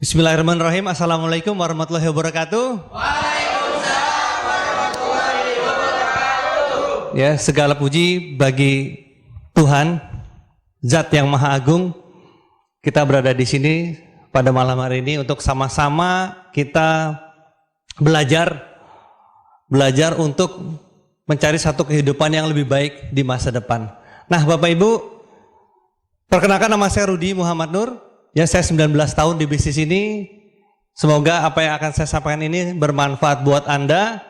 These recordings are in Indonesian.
Bismillahirrahmanirrahim. Assalamualaikum warahmatullahi wabarakatuh. Waalaikumsalam warahmatullahi wabarakatuh. Ya, segala puji bagi Tuhan, Zat yang Maha Agung. Kita berada di sini pada malam hari ini untuk sama-sama kita belajar untuk mencari satu kehidupan yang lebih baik di masa depan. Nah, Bapak Ibu, perkenalkan nama saya Rudi Muhammad Nur. Ya, saya 19 tahun di bisnis ini. Semoga apa yang akan saya sampaikan ini bermanfaat buat Anda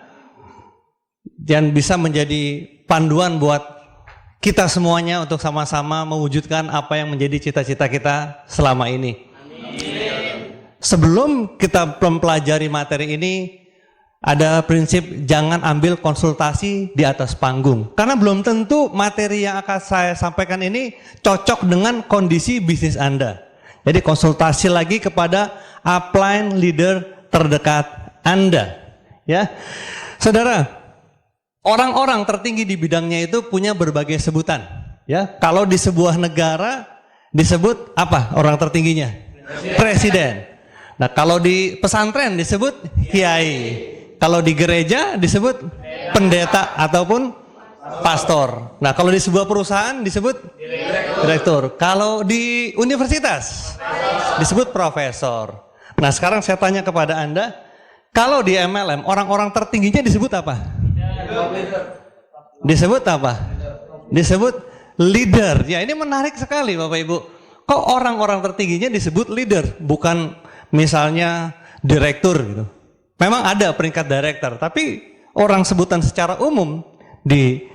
dan bisa menjadi panduan buat kita semuanya untuk sama-sama mewujudkan apa yang menjadi cita-cita kita selama ini. Amin. Sebelum kita mempelajari materi ini, ada prinsip jangan ambil konsultasi di atas panggung. Karena belum tentu materi yang akan saya sampaikan ini cocok dengan kondisi bisnis Anda. Jadi konsultasi lagi kepada upline leader terdekat Anda. Ya, saudara, orang-orang tertinggi di bidangnya itu punya berbagai sebutan. Ya, kalau di sebuah negara disebut apa orang tertingginya? Presiden. Nah, kalau di pesantren disebut kiai. Kalau di gereja disebut pendeta ataupun pastor. Nah, kalau di sebuah perusahaan disebut direktur. Kalau di universitas disebut profesor. Nah, sekarang saya tanya kepada Anda, kalau di MLM orang-orang tertingginya disebut apa? Disebut apa? Disebut leader. Ya, ini menarik sekali Bapak Ibu. Kok orang-orang tertingginya disebut leader, bukan misalnya direktur gitu. Memang ada peringkat director, tapi orang sebutan secara umum di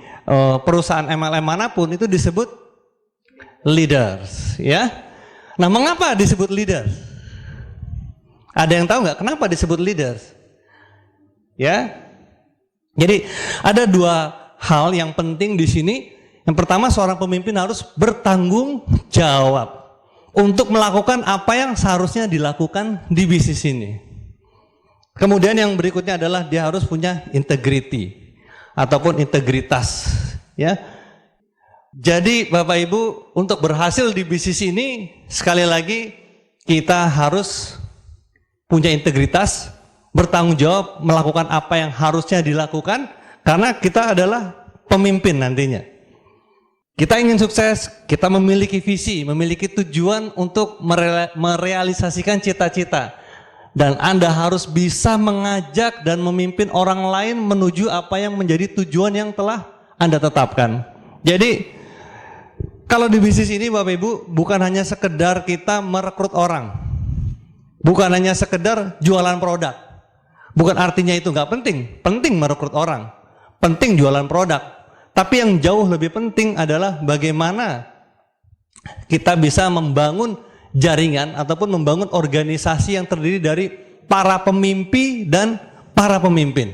perusahaan MLM manapun itu disebut leaders, ya. Nah, mengapa disebut leaders? Ada yang tahu nggak kenapa disebut leaders? Ya, jadi ada dua hal yang penting di sini. Yang pertama, seorang pemimpin harus bertanggung jawab untuk melakukan apa yang seharusnya dilakukan di bisnis ini. Kemudian yang berikutnya adalah dia harus punya integrity ataupun integritas, ya. Jadi Bapak Ibu, untuk berhasil di bisnis ini sekali lagi kita harus punya integritas, bertanggung jawab melakukan apa yang harusnya dilakukan karena kita adalah pemimpin nantinya. Kita ingin sukses, kita memiliki visi, memiliki tujuan untuk merealisasikan cita-cita. Dan Anda harus bisa mengajak dan memimpin orang lain menuju apa yang menjadi tujuan yang telah Anda tetapkan. Jadi, kalau di bisnis ini Bapak Ibu, bukan hanya sekedar kita merekrut orang. Bukan hanya sekedar jualan produk. Bukan artinya itu nggak penting. Penting merekrut orang. Penting jualan produk. Tapi yang jauh lebih penting adalah bagaimana kita bisa membangun jaringan ataupun membangun organisasi yang terdiri dari para pemimpi dan para pemimpin.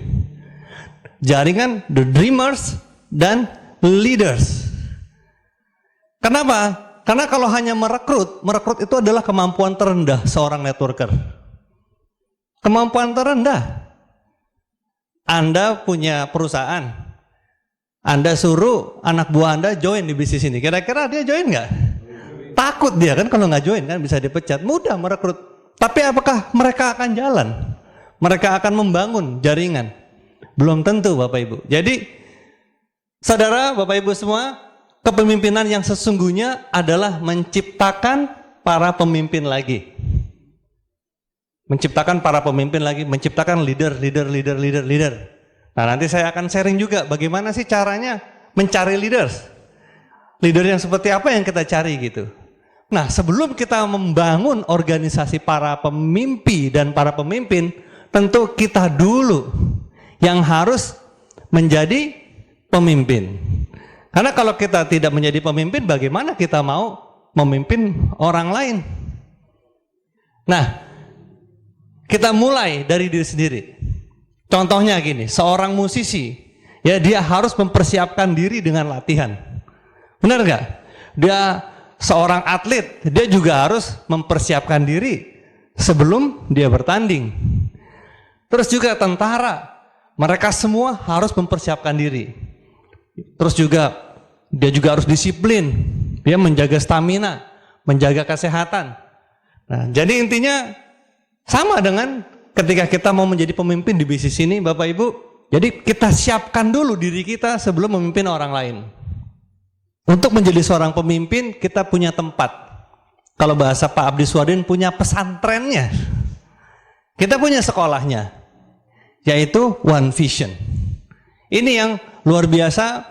Jaringan the dreamers dan leaders. Kenapa? Karena kalau hanya merekrut itu adalah kemampuan terendah seorang networker. Kemampuan terendah. Anda punya perusahaan, Anda suruh anak buah Anda join di bisnis ini. Kira-kira dia join nggak? Takut dia kan kalau nggak join kan bisa dipecat. Mudah merekrut. Tapi apakah mereka akan jalan? Mereka akan membangun jaringan? Belum tentu Bapak Ibu. Jadi saudara Bapak Ibu semua, kepemimpinan yang sesungguhnya adalah menciptakan para pemimpin lagi. Menciptakan para pemimpin lagi, menciptakan leader. Nah, nanti saya akan sharing juga bagaimana sih caranya mencari leaders. Leader yang seperti apa yang kita cari gitu. Nah, sebelum kita membangun organisasi para pemimpi dan para pemimpin, tentu kita dulu yang harus menjadi pemimpin. Karena kalau kita tidak menjadi pemimpin, bagaimana kita mau memimpin orang lain? Nah, kita mulai dari diri sendiri. Contohnya gini, seorang musisi, ya dia harus mempersiapkan diri dengan latihan. Benar nggak? Dia seorang atlet, dia juga harus mempersiapkan diri sebelum dia bertanding. Terus juga tentara, mereka semua harus mempersiapkan diri. Terus juga dia juga harus disiplin, dia menjaga stamina, menjaga kesehatan. Nah, jadi intinya Sama dengan ketika kita mau menjadi pemimpin di bisnis ini, Bapak Ibu. Jadi kita siapkan dulu diri kita sebelum memimpin orang lain. Untuk menjadi seorang pemimpin, kita punya tempat. Kalau bahasa Pak Abdi Swadin, punya pesantrennya. Kita punya sekolahnya, yaitu One Vision. Ini yang luar biasa,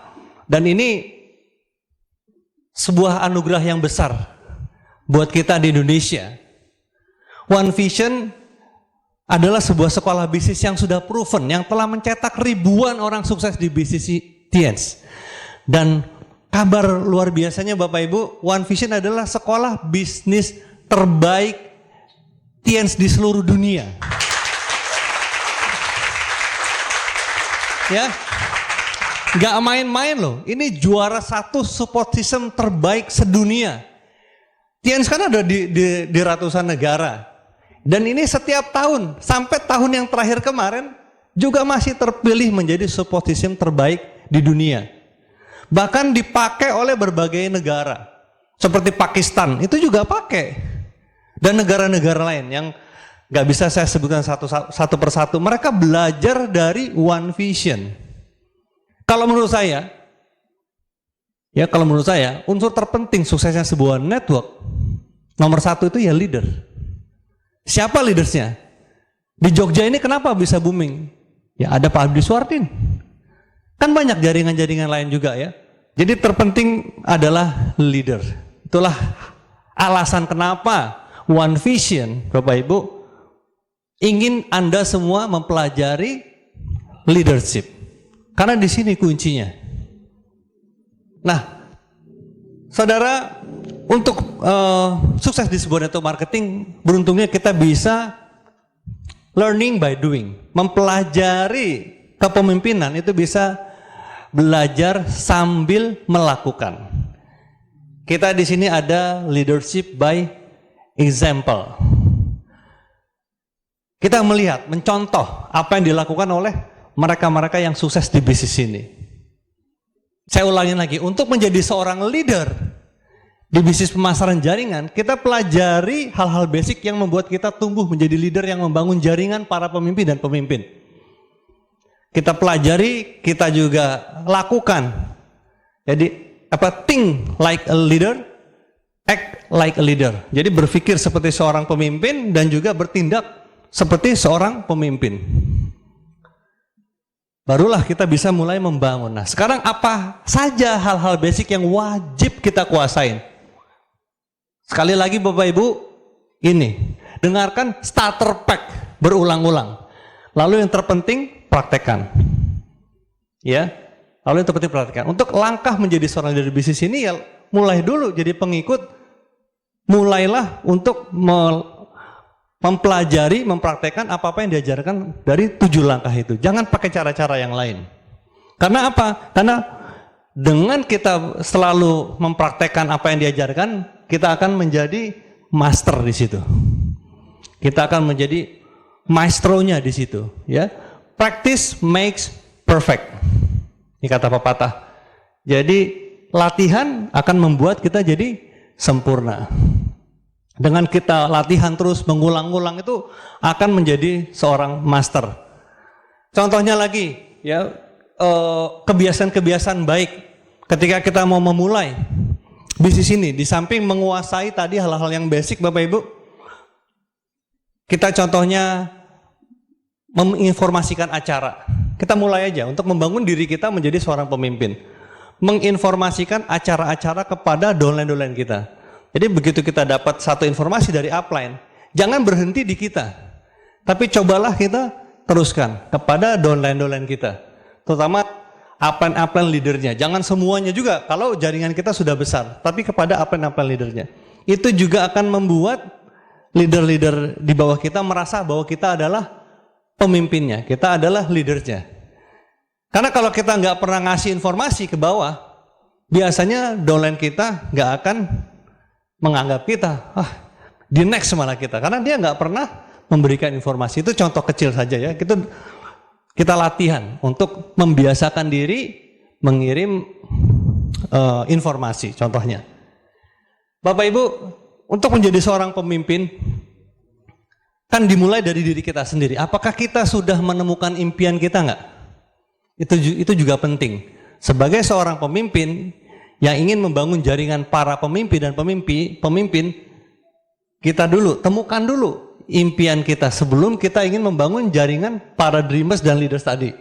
dan ini sebuah anugerah yang besar buat kita di Indonesia. One Vision adalah sebuah sekolah bisnis yang sudah proven, yang telah mencetak ribuan orang sukses di bisnis TIENS. Dan kabar luar biasanya Bapak Ibu, One Vision adalah sekolah bisnis terbaik TIENS di seluruh dunia. Ya, nggak main-main loh. Ini juara 1 support system terbaik sedunia. TIENS kan ada di ratusan negara. Dan ini setiap tahun, sampai tahun yang terakhir kemarin, juga masih terpilih menjadi support system terbaik di dunia. Bahkan dipakai oleh berbagai negara. Seperti Pakistan, itu juga pakai. Dan negara-negara lain yang gak bisa saya sebutkan satu persatu. Mereka belajar dari One Vision. Kalau menurut saya, unsur terpenting suksesnya sebuah network, nomor 1 itu ya leader. Siapa leadersnya? Di Jogja ini kenapa bisa booming? Ya ada Pak Abdi Swadin. Kan banyak jaringan-jaringan lain juga ya. Jadi terpenting adalah leader. Itulah alasan kenapa One Vision, Bapak Ibu, ingin Anda semua mempelajari leadership. Karena di sini kuncinya. Nah, saudara, untuk sukses di sebuah network marketing, beruntungnya kita bisa learning by doing. Mempelajari kepemimpinan itu bisa belajar sambil melakukan. Kita di sini ada leadership by example. Kita melihat, mencontoh apa yang dilakukan oleh mereka-mereka yang sukses di bisnis ini. Saya ulangi lagi, untuk menjadi seorang leader di bisnis pemasaran jaringan, kita pelajari hal-hal basic yang membuat kita tumbuh menjadi leader yang membangun jaringan para pemimpin dan pemimpin. Kita pelajari, kita juga lakukan. Jadi, think like a leader, act like a leader. Jadi berpikir seperti seorang pemimpin dan juga bertindak seperti seorang pemimpin. Barulah kita bisa mulai membangun. Nah, sekarang apa saja hal-hal basic yang wajib kita kuasain? Sekali lagi Bapak Ibu, ini dengarkan starter pack berulang-ulang. Lalu yang terpenting praktekkan. Ya. Lalu yang terpenting praktekkan. Untuk langkah menjadi seorang leader bisnis ini ya mulai dulu jadi pengikut. Mulailah untuk mempelajari, mempraktekkan apa-apa yang diajarkan dari 7 langkah itu. Jangan pakai cara-cara yang lain. Karena apa? Karena dengan kita selalu mempraktekkan apa yang diajarkan, kita akan menjadi master di situ. Kita akan menjadi maestronya di situ, ya. Practice makes perfect. Ini kata pepatah. Jadi latihan akan membuat kita jadi sempurna. Dengan kita latihan terus mengulang-ulang itu akan menjadi seorang master. Contohnya lagi, ya, kebiasaan-kebiasaan baik ketika kita mau memulai bisnis ini, di samping menguasai tadi hal-hal yang basic Bapak Ibu, kita contohnya menginformasikan acara. Kita mulai aja untuk membangun diri kita menjadi seorang pemimpin. Menginformasikan acara-acara kepada downline-downline kita. Jadi begitu kita dapat satu informasi dari upline, jangan berhenti di kita. Tapi cobalah kita teruskan kepada downline-downline kita. Terutama upline-upline leadernya. Jangan semuanya juga kalau jaringan kita sudah besar, tapi kepada upline-upline leadernya. Itu juga akan membuat leader-leader di bawah kita merasa bahwa kita adalah pemimpinnya, kita adalah leadernya. Karena kalau kita nggak pernah ngasih informasi ke bawah, biasanya downline kita nggak akan menganggap kita, di next malah kita. Karena dia nggak pernah memberikan informasi. Itu contoh kecil saja ya. Kita latihan untuk membiasakan diri mengirim informasi, contohnya. Bapak Ibu, untuk menjadi seorang pemimpin, kan dimulai dari diri kita sendiri. Apakah kita sudah menemukan impian kita nggak? Itu juga penting. Sebagai seorang pemimpin yang ingin membangun jaringan para pemimpin dan pemimpin, kita dulu temukan dulu impian kita sebelum kita ingin membangun jaringan para dreamers dan leaders tadi.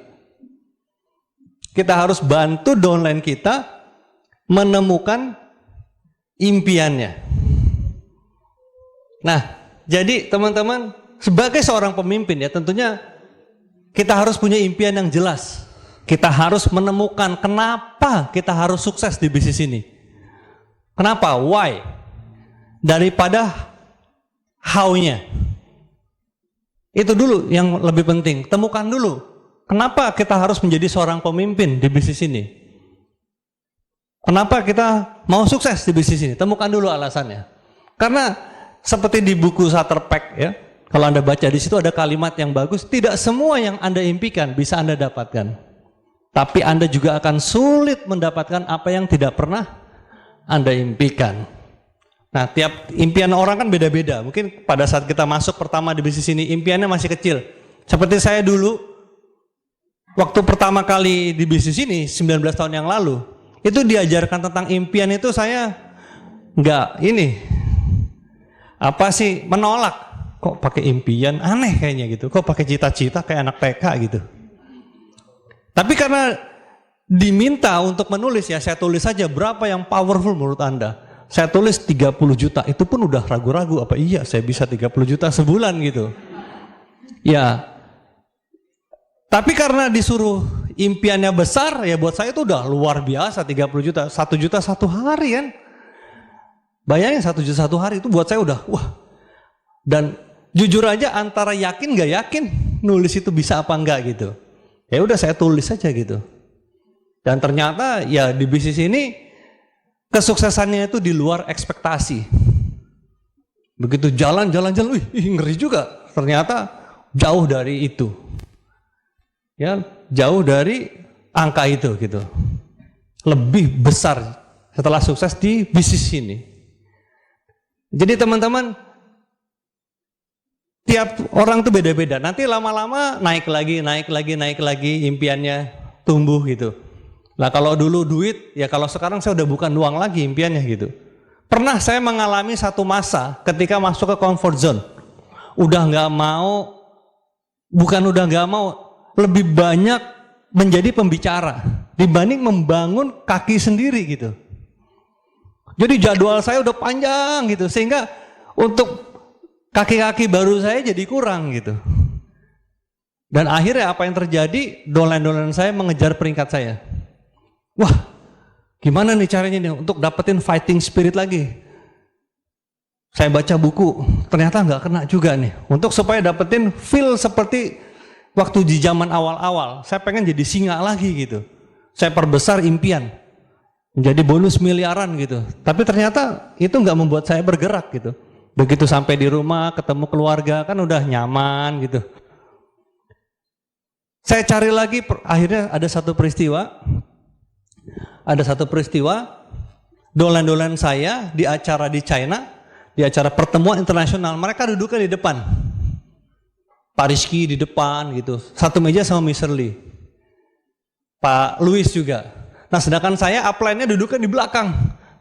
Kita harus bantu downline kita menemukan impiannya. Nah, jadi teman-teman, sebagai seorang pemimpin ya tentunya kita harus punya impian yang jelas. Kita harus menemukan kenapa kita harus sukses di bisnis ini. Kenapa? Why? Daripada how-nya. Itu dulu yang lebih penting. Temukan dulu. Kenapa kita harus menjadi seorang pemimpin di bisnis ini? Kenapa kita mau sukses di bisnis ini? Temukan dulu alasannya. Karena seperti di buku Starter Pack ya, kalau Anda baca di situ ada kalimat yang bagus, tidak semua yang Anda impikan bisa Anda dapatkan. Tapi Anda juga akan sulit mendapatkan apa yang tidak pernah Anda impikan. Nah, tiap impian orang kan beda-beda. Mungkin pada saat kita masuk pertama di bisnis ini, impiannya masih kecil. Seperti saya dulu, waktu pertama kali di bisnis ini, 19 tahun yang lalu, itu diajarkan tentang impian itu saya menolak. Kok pakai impian? Aneh kayaknya gitu. Kok pakai cita-cita kayak anak TK gitu. Tapi karena diminta untuk menulis ya, saya tulis saja berapa yang powerful menurut Anda. Saya tulis 30 juta, itu pun udah ragu-ragu, apa iya saya bisa 30 juta sebulan gitu. Ya, tapi karena disuruh impiannya besar, ya buat saya itu udah luar biasa 30 juta. 1 juta satu hari kan. Bayangin 1 juta satu hari itu buat saya udah, wah. Dan jujur aja antara yakin gak yakin nulis itu bisa apa enggak gitu. Ya udah saya tulis saja gitu. Dan ternyata ya di bisnis ini kesuksesannya itu di luar ekspektasi. Begitu jalan, ngeri juga. Ternyata jauh dari itu. Ya, jauh dari angka itu gitu. Lebih besar setelah sukses di bisnis ini. Jadi teman-teman, tiap orang tuh beda-beda. Nanti lama-lama naik lagi impiannya tumbuh gitu. Nah kalau dulu duit, ya kalau sekarang saya udah bukan uang lagi impiannya gitu. Pernah saya mengalami satu masa ketika masuk ke comfort zone. Lebih banyak menjadi pembicara dibanding membangun kaki sendiri gitu. Jadi jadwal saya udah panjang gitu, sehingga untuk kaki-kaki baru saya jadi kurang gitu. Dan akhirnya apa yang terjadi, downline saya mengejar peringkat saya. Wah, gimana nih caranya nih untuk dapetin fighting spirit lagi? Saya baca buku, ternyata nggak kena juga nih. Untuk supaya dapetin feel seperti waktu di zaman awal-awal, saya pengen jadi singa lagi gitu. Saya perbesar impian, menjadi bonus miliaran gitu. Tapi ternyata itu nggak membuat saya bergerak gitu. Begitu sampai di rumah, ketemu keluarga, kan udah nyaman gitu. Saya cari lagi, akhirnya ada satu peristiwa, dolan-dolan saya di acara di China, di acara pertemuan internasional, mereka duduknya di depan. Pak Rizky di depan gitu, satu meja sama Mr. Lee. Pak Louis juga. Nah sedangkan saya upline-nya duduknya di belakang,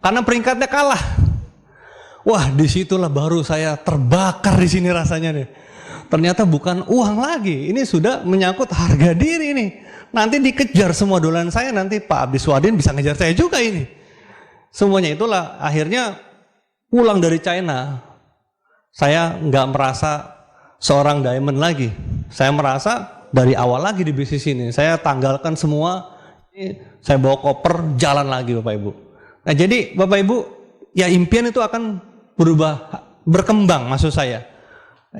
karena peringkatnya kalah. Wah, disitulah baru saya terbakar di sini rasanya nih. Ternyata bukan uang lagi, ini sudah menyangkut harga diri nih. Nanti dikejar semua dolan saya, nanti Pak Abdi Swadin bisa ngejar saya juga ini. Semuanya itulah akhirnya pulang dari China. Saya nggak merasa seorang diamond lagi. Saya merasa dari awal lagi di bisnis ini. Saya tanggalkan semua, saya bawa koper, jalan lagi Bapak Ibu. Nah jadi Bapak Ibu, ya impian itu akan berkembang maksud saya.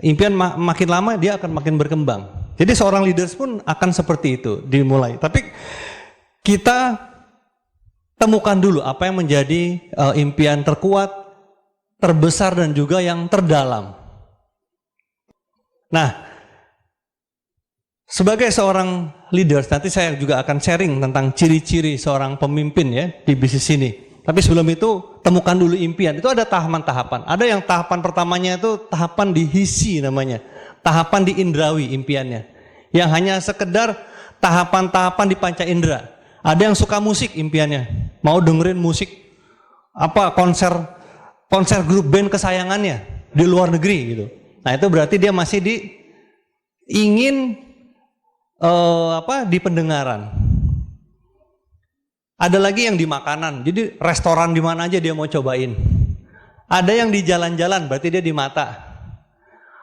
Impian makin lama dia akan makin berkembang. Jadi seorang leaders pun akan seperti itu dimulai. Tapi kita temukan dulu apa yang menjadi impian terkuat, terbesar dan juga yang terdalam. Nah, sebagai seorang leaders nanti saya juga akan sharing tentang ciri-ciri seorang pemimpin ya di bisnis ini. Tapi sebelum itu temukan dulu impian. Itu ada tahapan-tahapan. Ada yang tahapan pertamanya itu tahapan dihisi namanya. tahapan di indrawi impiannya. Yang hanya sekedar tahapan-tahapan di panca indera. Ada yang suka musik impiannya, mau dengerin musik konser grup band kesayangannya di luar negeri gitu. Nah itu berarti dia masih ingin di pendengaran. Ada lagi yang di makanan, jadi restoran di mana aja dia mau cobain. Ada yang di jalan-jalan, berarti dia di mata.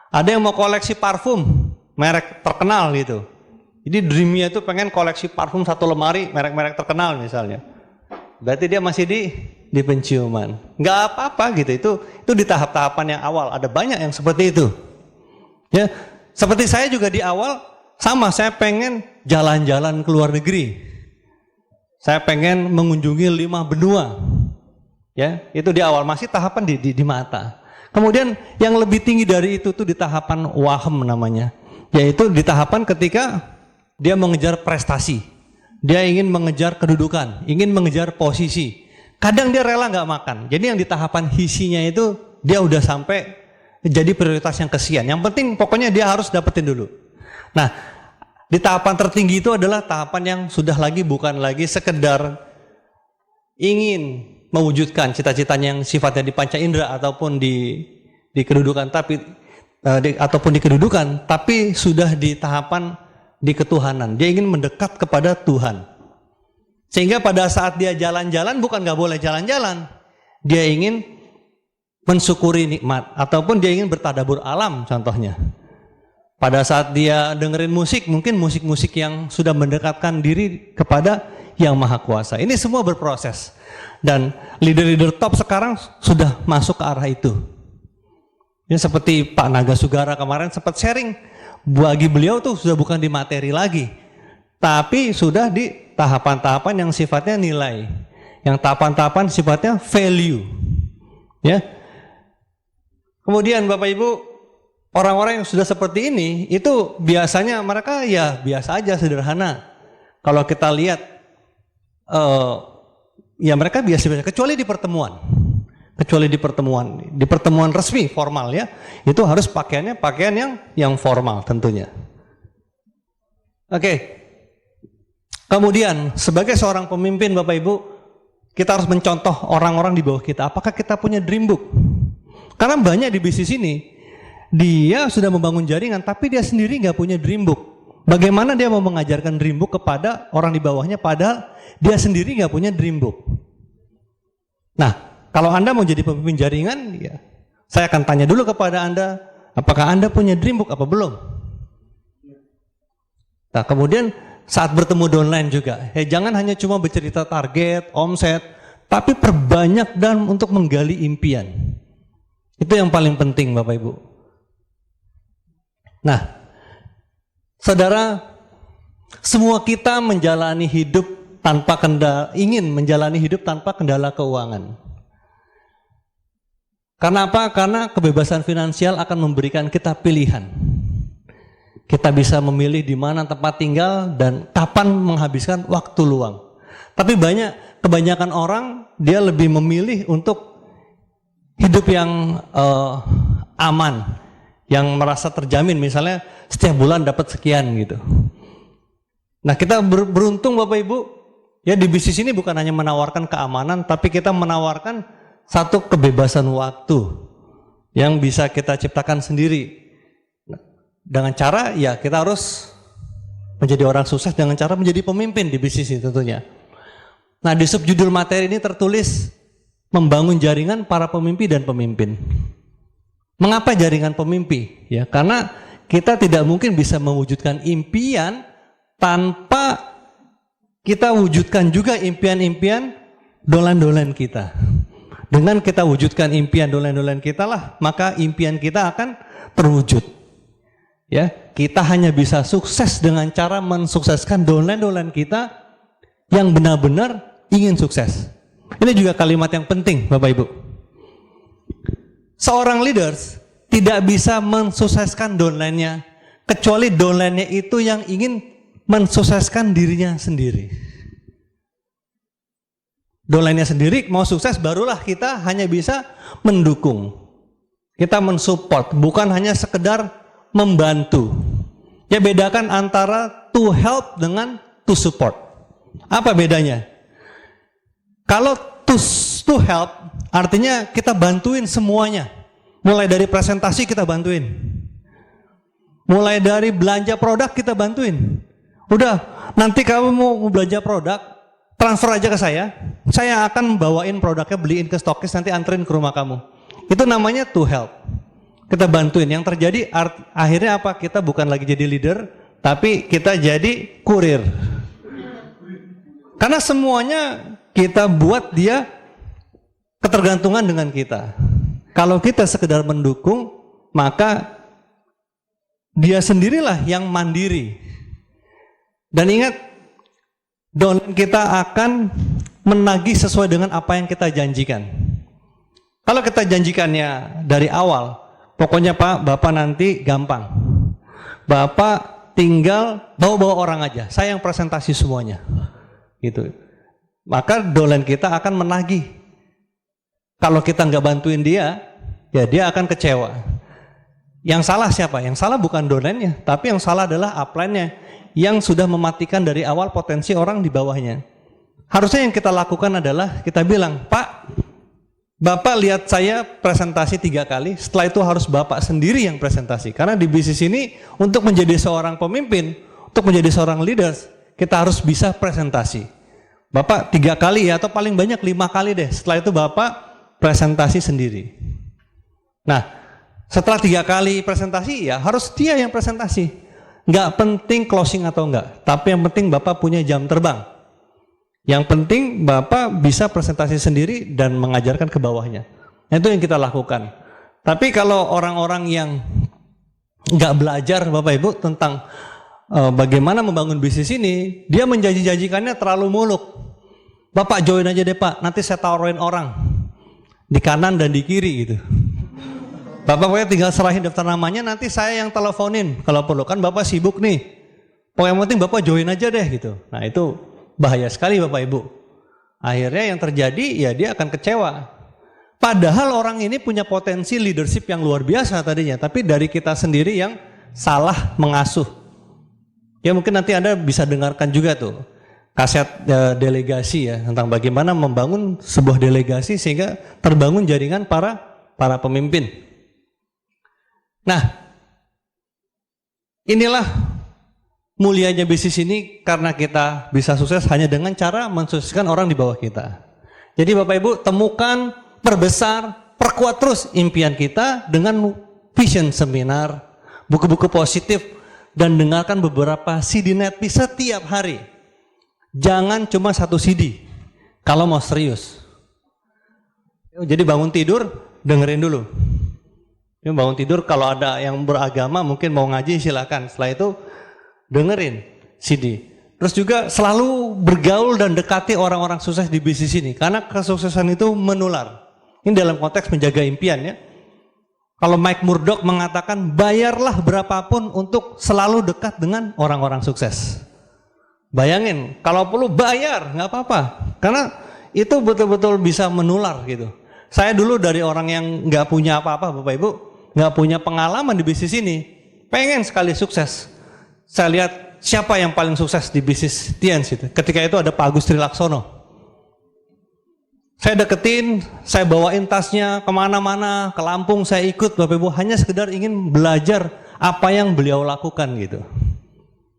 Ada yang mau koleksi parfum, merek terkenal gitu. Jadi dreamnya itu pengen koleksi parfum satu lemari, merek-merek terkenal misalnya. Berarti dia masih di penciuman. Nggak apa-apa gitu, itu di tahap-tahapan yang awal. Ada banyak yang seperti itu. Ya, seperti saya juga di awal sama, saya pengen jalan-jalan ke luar negeri. Saya pengen mengunjungi 5 benua. Ya, itu di awal masih tahapan di mata. Kemudian yang lebih tinggi dari itu tuh di tahapan wahem namanya. Yaitu di tahapan ketika dia mengejar prestasi. Dia ingin mengejar kedudukan, ingin mengejar posisi. Kadang dia rela nggak makan. Jadi yang di tahapan hisinya itu dia udah sampai jadi prioritas yang kesian. Yang penting pokoknya dia harus dapetin dulu. Nah, di tahapan tertinggi itu adalah tahapan yang sudah bukan lagi sekedar ingin mewujudkan cita-citanya yang sifatnya di panca indera ataupun di kedudukan, tapi sudah di tahapan di ketuhanan. Dia ingin mendekat kepada Tuhan. Sehingga pada saat dia jalan-jalan bukan nggak boleh jalan-jalan. Dia ingin mensyukuri nikmat ataupun dia ingin bertadabur alam contohnya. Pada saat dia dengerin musik, mungkin musik-musik yang sudah mendekatkan diri kepada Yang Maha Kuasa. Ini semua berproses. Dan leader-leader top sekarang sudah masuk ke arah itu. Ya, seperti Pak Naga Sugara kemarin sempat sharing, bagi beliau tuh sudah bukan di materi lagi, tapi sudah di tahapan-tahapan yang sifatnya nilai. Yang tahapan-tahapan sifatnya value. Ya. Kemudian Bapak Ibu, orang-orang yang sudah seperti ini, itu biasanya mereka ya biasa aja, sederhana. Kalau kita lihat, ya mereka biasa-biasa, kecuali di pertemuan. Di pertemuan resmi, formal ya, itu harus pakaiannya pakaian yang formal tentunya. Oke. Kemudian, sebagai seorang pemimpin Bapak Ibu, kita harus mencontoh orang-orang di bawah kita. Apakah kita punya dream book? Karena banyak di bisnis ini, dia sudah membangun jaringan, tapi dia sendiri nggak punya dream book. Bagaimana dia mau mengajarkan dream book kepada orang di bawahnya, padahal dia sendiri nggak punya dream book? Nah, kalau Anda mau jadi pemimpin jaringan, ya, saya akan tanya dulu kepada Anda, apakah Anda punya dream book apa belum? Nah, kemudian saat bertemu downline juga, jangan hanya cuma bercerita target, omset, tapi perbanyak dan untuk menggali impian. Itu yang paling penting Bapak Ibu. Nah, saudara, semua kita menjalani hidup tanpa kendala, ingin menjalani hidup tanpa kendala keuangan. Karena apa? Karena kebebasan finansial akan memberikan kita pilihan. Kita bisa memilih di mana tempat tinggal dan kapan menghabiskan waktu luang. Tapi kebanyakan orang dia lebih memilih untuk hidup yang aman, yang merasa terjamin, misalnya setiap bulan dapat sekian gitu. Nah, kita beruntung Bapak Ibu, ya di bisnis ini bukan hanya menawarkan keamanan, tapi kita menawarkan satu kebebasan waktu yang bisa kita ciptakan sendiri. Dengan cara ya kita harus menjadi orang sukses dengan cara menjadi pemimpin di bisnis ini tentunya. Nah, di subjudul materi ini tertulis membangun jaringan para pemimpi dan pemimpin. Mengapa jaringan pemimpi? Ya, karena kita tidak mungkin bisa mewujudkan impian tanpa kita wujudkan juga impian-impian dolan-dolan kita. Dengan kita wujudkan impian dolan-dolan kita lah, maka impian kita akan terwujud. Ya, kita hanya bisa sukses dengan cara mensukseskan dolan-dolan kita yang benar-benar ingin sukses. Ini juga kalimat yang penting Bapak Ibu. Seorang leaders tidak bisa mensukseskan downline-nya kecuali downline-nya itu yang ingin mensukseskan dirinya sendiri. Downline-nya sendiri mau sukses, barulah kita hanya bisa mendukung. Kita mensupport, bukan hanya sekedar membantu. Ya, bedakan antara to help dengan to support. Apa bedanya? Kalau to help artinya kita bantuin semuanya. Mulai dari presentasi kita bantuin. Mulai dari belanja produk kita bantuin. Udah, nanti kamu mau belanja produk, transfer aja ke saya. Saya akan bawain produknya, beliin ke stokis, nanti anterin ke rumah kamu. Itu namanya to help. Kita bantuin. Yang terjadi akhirnya apa? Kita bukan lagi jadi leader, tapi kita jadi kurir. Karena semuanya kita buat dia ketergantungan dengan kita. Kalau kita sekedar mendukung, maka dia sendirilah yang mandiri. Dan ingat, downline kita akan menagih sesuai dengan apa yang kita janjikan. Kalau kita janjikannya dari awal, pokoknya Pak, Bapak nanti gampang. Bapak tinggal bawa-bawa orang aja, saya yang presentasi semuanya. Gitu. Maka downline kita akan menagih. Kalau kita nggak bantuin dia, ya dia akan kecewa. Yang salah siapa? Yang salah bukan downline-nya, tapi yang salah adalah upline-nya yang sudah mematikan dari awal potensi orang di bawahnya. Harusnya yang kita lakukan adalah kita bilang, Pak, Bapak lihat saya presentasi 3 kali, setelah itu harus Bapak sendiri yang presentasi. Karena di bisnis ini untuk menjadi seorang pemimpin, untuk menjadi seorang leaders, kita harus bisa presentasi. Bapak 3 kali ya, atau paling banyak 5 kali deh, setelah itu Bapak presentasi sendiri. Nah, setelah 3 kali presentasi, ya harus dia yang presentasi. Nggak penting closing atau enggak, tapi yang penting Bapak punya jam terbang. Yang penting Bapak bisa presentasi sendiri dan mengajarkan ke bawahnya. Itu yang kita lakukan. Tapi kalau orang-orang yang nggak belajar Bapak Ibu tentang bagaimana membangun bisnis ini, dia menjanji-janjikannya terlalu muluk. Bapak join aja deh Pak, nanti saya taruhin orang di kanan dan di kiri gitu. Bapak pokoknya tinggal serahin daftar namanya, nanti saya yang teleponin kalau perlu, kan Bapak sibuk nih. Pokoknya yang penting Bapak join aja deh gitu. Nah itu bahaya sekali Bapak Ibu. Akhirnya yang terjadi ya dia akan kecewa. Padahal orang ini punya potensi leadership yang luar biasa tadinya, tapi dari kita sendiri yang salah mengasuh. Ya mungkin nanti Anda bisa dengarkan juga tuh kaset delegasi ya, tentang bagaimana membangun sebuah delegasi sehingga terbangun jaringan para pemimpin. Nah, inilah mulianya bisnis ini karena kita bisa sukses hanya dengan cara mensukseskan orang di bawah kita. Jadi Bapak Ibu temukan, perbesar, perkuat terus impian kita dengan vision seminar, buku-buku positif, dan dengarkan beberapa CD Netpi setiap hari. Jangan cuma 1 CD kalau mau serius. Jadi bangun tidur dengerin dulu. Bangun tidur kalau ada yang beragama mungkin mau ngaji silakan. Setelah itu dengerin CD. Terus juga selalu bergaul dan dekati orang-orang sukses di bisnis ini karena kesuksesan itu menular. Ini dalam konteks menjaga impian ya. Kalau Mike Murdock mengatakan bayarlah berapapun untuk selalu dekat dengan orang-orang sukses. Bayangin, kalau perlu bayar nggak apa-apa karena itu betul-betul bisa menular gitu. Saya dulu dari orang yang nggak punya apa-apa Bapak Ibu, nggak punya pengalaman di bisnis ini, pengen sekali sukses. Saya lihat siapa yang paling sukses di bisnis Tiens itu. Ketika itu ada Pak Agus Trilaksono. Saya deketin, saya bawain tasnya kemana-mana, ke Lampung saya ikut Bapak Ibu, hanya sekedar ingin belajar apa yang beliau lakukan gitu.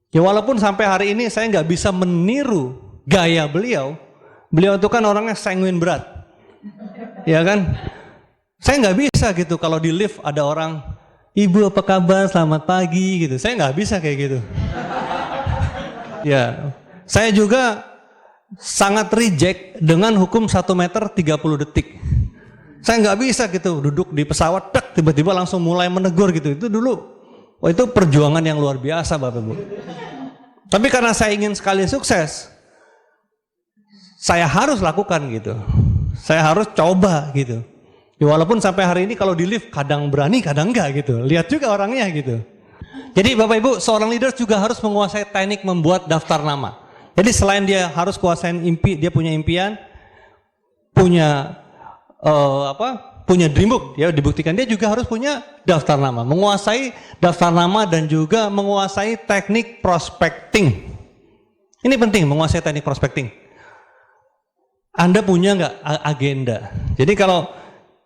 Ya walaupun sampai hari ini saya nggak bisa meniru gaya beliau. Beliau itu kan orangnya sanguin berat, ya kan? Saya nggak bisa gitu kalau di lift ada orang, Ibu apa kabar, selamat pagi gitu. Saya nggak bisa kayak gitu. Ya, saya juga sangat reject dengan hukum 1 meter 30 detik. Saya nggak bisa gitu duduk di pesawat, tek, tiba-tiba langsung mulai menegur gitu. Itu dulu, itu perjuangan yang luar biasa Bapak Ibu. Tapi karena saya ingin sekali sukses, saya harus lakukan gitu. Saya harus coba gitu. Ya, walaupun sampai hari ini kalau di lift kadang berani, kadang enggak gitu. Lihat juga orangnya gitu. Jadi Bapak Ibu, seorang leader juga harus menguasai teknik membuat daftar nama. Jadi selain dia harus kuasain dia punya impian, punya punya dream book, ya dibuktikan dia juga harus punya daftar nama, menguasai daftar nama dan juga menguasai teknik prospecting. Ini penting, menguasai teknik prospecting. Anda punya nggak agenda? Jadi kalau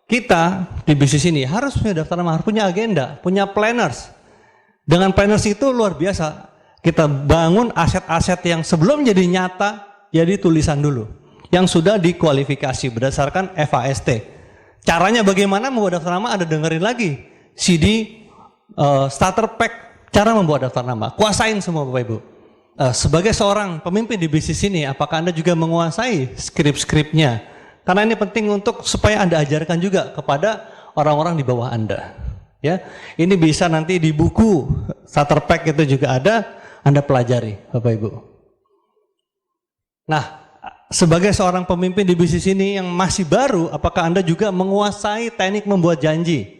kita di bisnis ini harus punya daftar nama, harus punya agenda, punya planners. Dengan planners itu luar biasa. Kita bangun aset-aset yang sebelum jadi nyata, jadi tulisan dulu. Yang sudah dikualifikasi berdasarkan FAST. Caranya bagaimana membuat daftar nama, Anda dengerin lagi. CD, starter pack, cara membuat daftar nama. Kuasain semua Bapak Ibu. Sebagai seorang pemimpin di bisnis ini, apakah Anda juga menguasai skrip-skripnya? Karena ini penting untuk supaya Anda ajarkan juga kepada orang-orang di bawah Anda. Ya, ini bisa nanti di buku starter pack itu juga ada, Anda pelajari, Bapak Ibu. Nah, sebagai seorang pemimpin di bisnis ini yang masih baru, apakah Anda juga menguasai teknik membuat janji?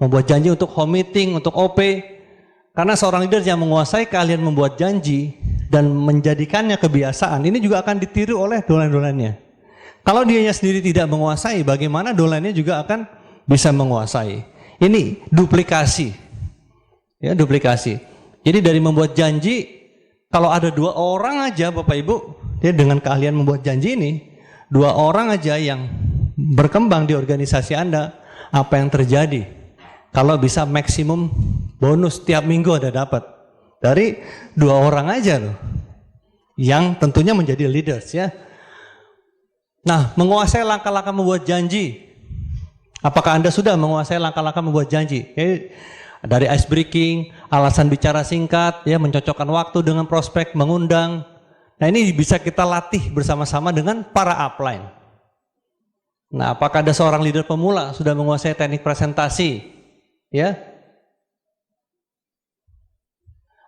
Membuat janji untuk home meeting, untuk OP. Karena seorang leader yang menguasai keahlian membuat janji dan menjadikannya kebiasaan, ini juga akan ditiru oleh dolen-dolennya. Kalau dianya sendiri tidak menguasai, bagaimana dolennya juga akan bisa menguasai. Ini duplikasi. Ya, duplikasi. Jadi dari membuat janji, kalau ada 2 orang aja Bapak Ibu, dia dengan keahlian membuat janji ini, 2 orang aja yang berkembang di organisasi Anda, apa yang terjadi? Kalau bisa maksimum bonus tiap minggu Anda dapat. Dari 2 orang aja loh. Yang tentunya menjadi leaders ya. Nah, menguasai langkah-langkah membuat janji. Apakah Anda sudah menguasai langkah-langkah membuat janji? Dari ice breaking, alasan bicara singkat, ya mencocokkan waktu dengan prospek, mengundang. Nah ini bisa kita latih bersama-sama dengan para upline. Nah apakah ada seorang leader pemula sudah menguasai teknik presentasi? Ya.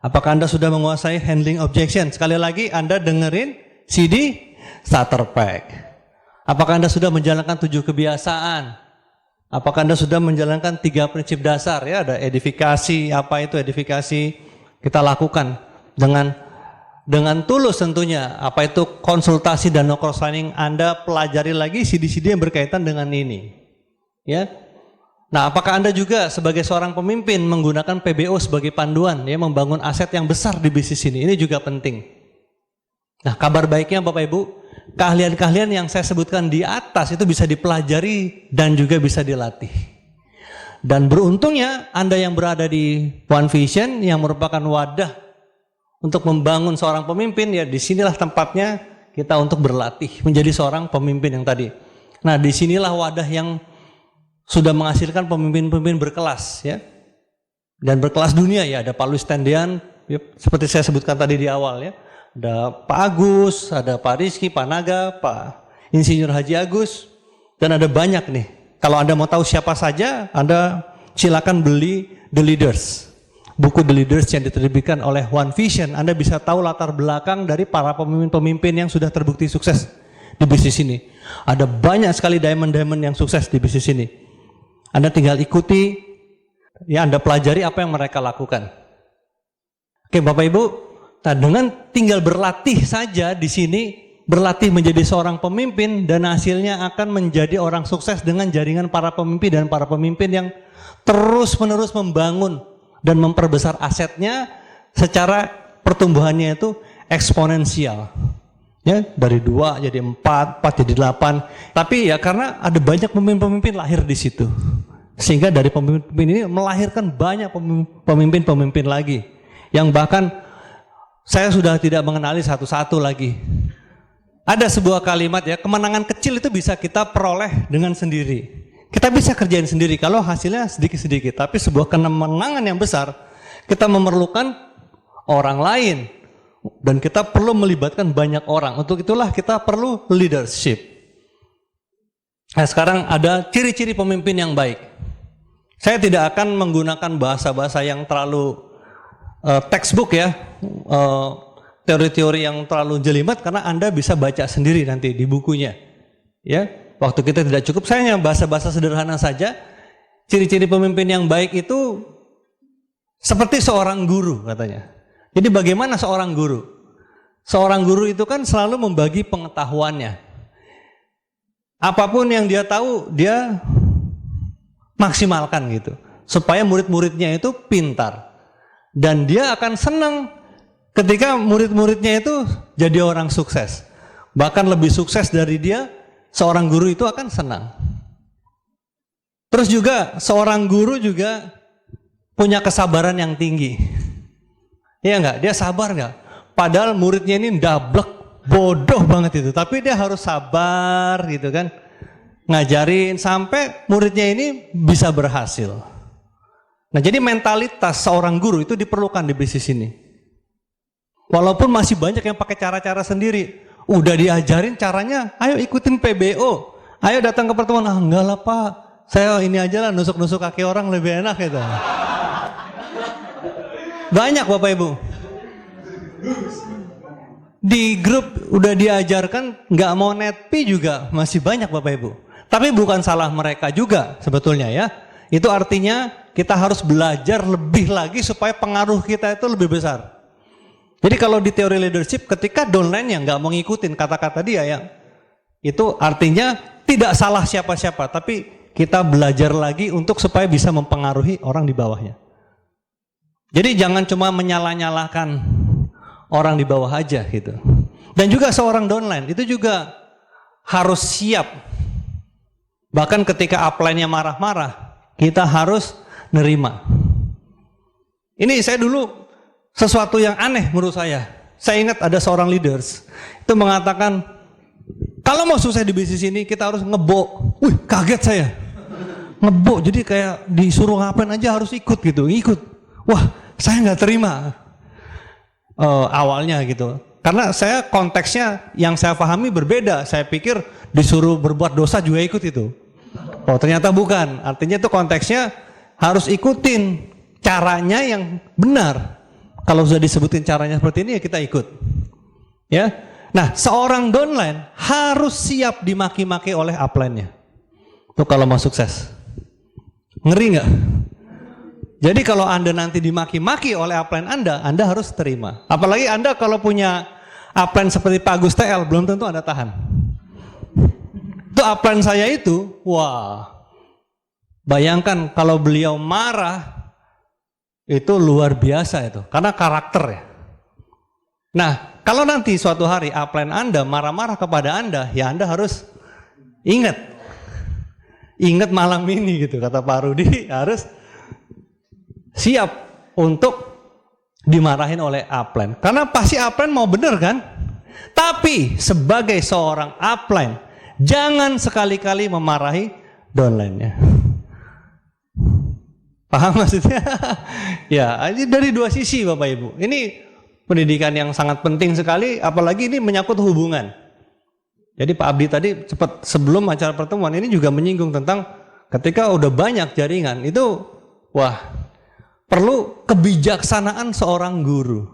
Apakah Anda sudah menguasai handling objection? Sekali lagi Anda dengerin CD starter pack. Apakah Anda sudah menjalankan 7 kebiasaan? Apakah Anda sudah menjalankan 3 prinsip dasar? Ya, ada edifikasi, apa itu edifikasi? Kita lakukan dengan tulus tentunya. Apa itu konsultasi dan no cross-lining? Anda pelajari lagi CD-CD yang berkaitan dengan ini. Ya. Nah, apakah Anda juga sebagai seorang pemimpin menggunakan PBO sebagai panduan ya membangun aset yang besar di bisnis ini? Ini juga penting. Nah, kabar baiknya Bapak Ibu, keahlian-keahlian yang saya sebutkan di atas itu bisa dipelajari dan juga bisa dilatih. Dan beruntungnya Anda yang berada di One Vision yang merupakan wadah untuk membangun seorang pemimpin, ya disinilah tempatnya kita untuk berlatih menjadi seorang pemimpin yang tadi. Nah disinilah wadah yang sudah menghasilkan pemimpin-pemimpin berkelas ya. Dan berkelas dunia ya, ada Pak Luis Tendean, ya, seperti saya sebutkan tadi di awal ya. Ada Pak Agus, ada Pak Rizky, Pak Naga, Pak Insinyur Haji Agus, dan ada banyak nih. Kalau Anda mau tahu siapa saja, Anda silakan beli The Leaders. Buku The Leaders yang diterbitkan oleh One Vision, Anda bisa tahu latar belakang dari para pemimpin-pemimpin yang sudah terbukti sukses di bisnis ini. Ada banyak sekali diamond-diamond yang sukses di bisnis ini. Anda tinggal ikuti, ya Anda pelajari apa yang mereka lakukan. Oke Bapak Ibu, nah, dengan tinggal berlatih saja di sini, berlatih menjadi seorang pemimpin dan hasilnya akan menjadi orang sukses dengan jaringan para pemimpin dan para pemimpin yang terus-menerus membangun dan memperbesar asetnya secara pertumbuhannya itu eksponensial. Ya, dari 2 jadi 4, 4 jadi 8. Tapi ya karena ada banyak pemimpin-pemimpin lahir di situ. Sehingga dari pemimpin ini melahirkan banyak pemimpin-pemimpin lagi. Yang bahkan saya sudah tidak mengenali satu-satu lagi. Ada sebuah kalimat ya, kemenangan kecil itu bisa kita peroleh dengan sendiri. Kita bisa kerjain sendiri kalau hasilnya sedikit-sedikit. Tapi sebuah kemenangan yang besar, kita memerlukan orang lain. Dan kita perlu melibatkan banyak orang. Untuk itulah kita perlu leadership. Nah sekarang ada ciri-ciri pemimpin yang baik. Saya tidak akan menggunakan bahasa-bahasa yang terlalu textbook ya, teori-teori yang terlalu jelimet, karena Anda bisa baca sendiri nanti di bukunya. Ya, waktu kita tidak cukup, saya hanya bahasa-bahasa sederhana saja. Ciri-ciri pemimpin yang baik itu seperti seorang guru katanya. Jadi bagaimana seorang guru? Seorang guru itu kan selalu membagi pengetahuannya. Apapun yang dia tahu, dia maksimalkan gitu. Supaya murid-muridnya itu pintar. Dan dia akan senang ketika murid-muridnya itu jadi orang sukses. Bahkan lebih sukses dari dia, seorang guru itu akan senang. Terus juga seorang guru juga punya kesabaran yang tinggi. Iya enggak? Dia sabar enggak? Padahal muridnya ini ndablek, bodoh banget itu. Tapi dia harus sabar gitu kan. Ngajarin sampai muridnya ini bisa berhasil. Nah, jadi mentalitas seorang guru itu diperlukan di bisnis ini. Walaupun masih banyak yang pakai cara-cara sendiri. Udah diajarin caranya, ayo ikutin PBO. Ayo datang ke pertemuan. Ah, enggak lah Pak, saya ini aja lah, nusuk-nusuk kaki orang lebih enak gitu. Banyak Bapak Ibu. Di grup udah diajarkan nggak mau netpi juga masih banyak Bapak Ibu. Tapi bukan salah mereka juga sebetulnya ya. Itu artinya kita harus belajar lebih lagi supaya pengaruh kita itu lebih besar. Jadi kalau di teori leadership ketika downline yang nggak mau ngikutin kata-kata dia ya, itu artinya tidak salah siapa-siapa, tapi kita belajar lagi untuk supaya bisa mempengaruhi orang di bawahnya. Jadi jangan cuma menyalah-nyalahkan orang di bawah aja gitu. Dan juga seorang downline itu juga harus siap. Bahkan ketika upline-nya marah-marah, kita harus nerima. Ini saya dulu sesuatu yang aneh menurut saya. Saya ingat ada seorang leaders itu mengatakan, kalau mau sukses di bisnis ini kita harus ngebok. Wih, kaget saya. Ngebok, jadi kayak disuruh ngapain aja harus ikut gitu, ikut. Wah, saya nggak terima awalnya gitu. Karena saya konteksnya yang saya pahami berbeda. Saya pikir disuruh berbuat dosa juga ikut itu. Oh, ternyata bukan. Artinya itu konteksnya harus ikutin caranya yang benar. Kalau sudah disebutin caranya seperti ini ya kita ikut. Ya. Nah, seorang downline harus siap dimaki-maki oleh upline-nya. Itu kalau mau sukses. Ngeri nggak? Jadi kalau Anda nanti dimaki-maki oleh upline Anda harus terima. Apalagi Anda kalau punya upline seperti Pak Gus TL, belum tentu Anda tahan. Itu upline saya itu, wah. Bayangkan kalau beliau marah, itu luar biasa itu, karena karakter ya. Nah, kalau nanti suatu hari upline Anda marah-marah kepada Anda, ya Anda harus ingat malam ini gitu, kata Pak Rudi, harus siap untuk dimarahin oleh upline. Karena pasti upline mau bener kan? Tapi sebagai seorang upline, jangan sekali-kali memarahi downline-nya. Paham maksudnya? Ya, ini dari dua sisi Bapak Ibu. Ini pendidikan yang sangat penting sekali, apalagi ini menyangkut hubungan. Jadi Pak Abdi tadi cepat sebelum acara pertemuan ini juga menyinggung tentang ketika udah banyak jaringan, itu wah, perlu kebijaksanaan seorang guru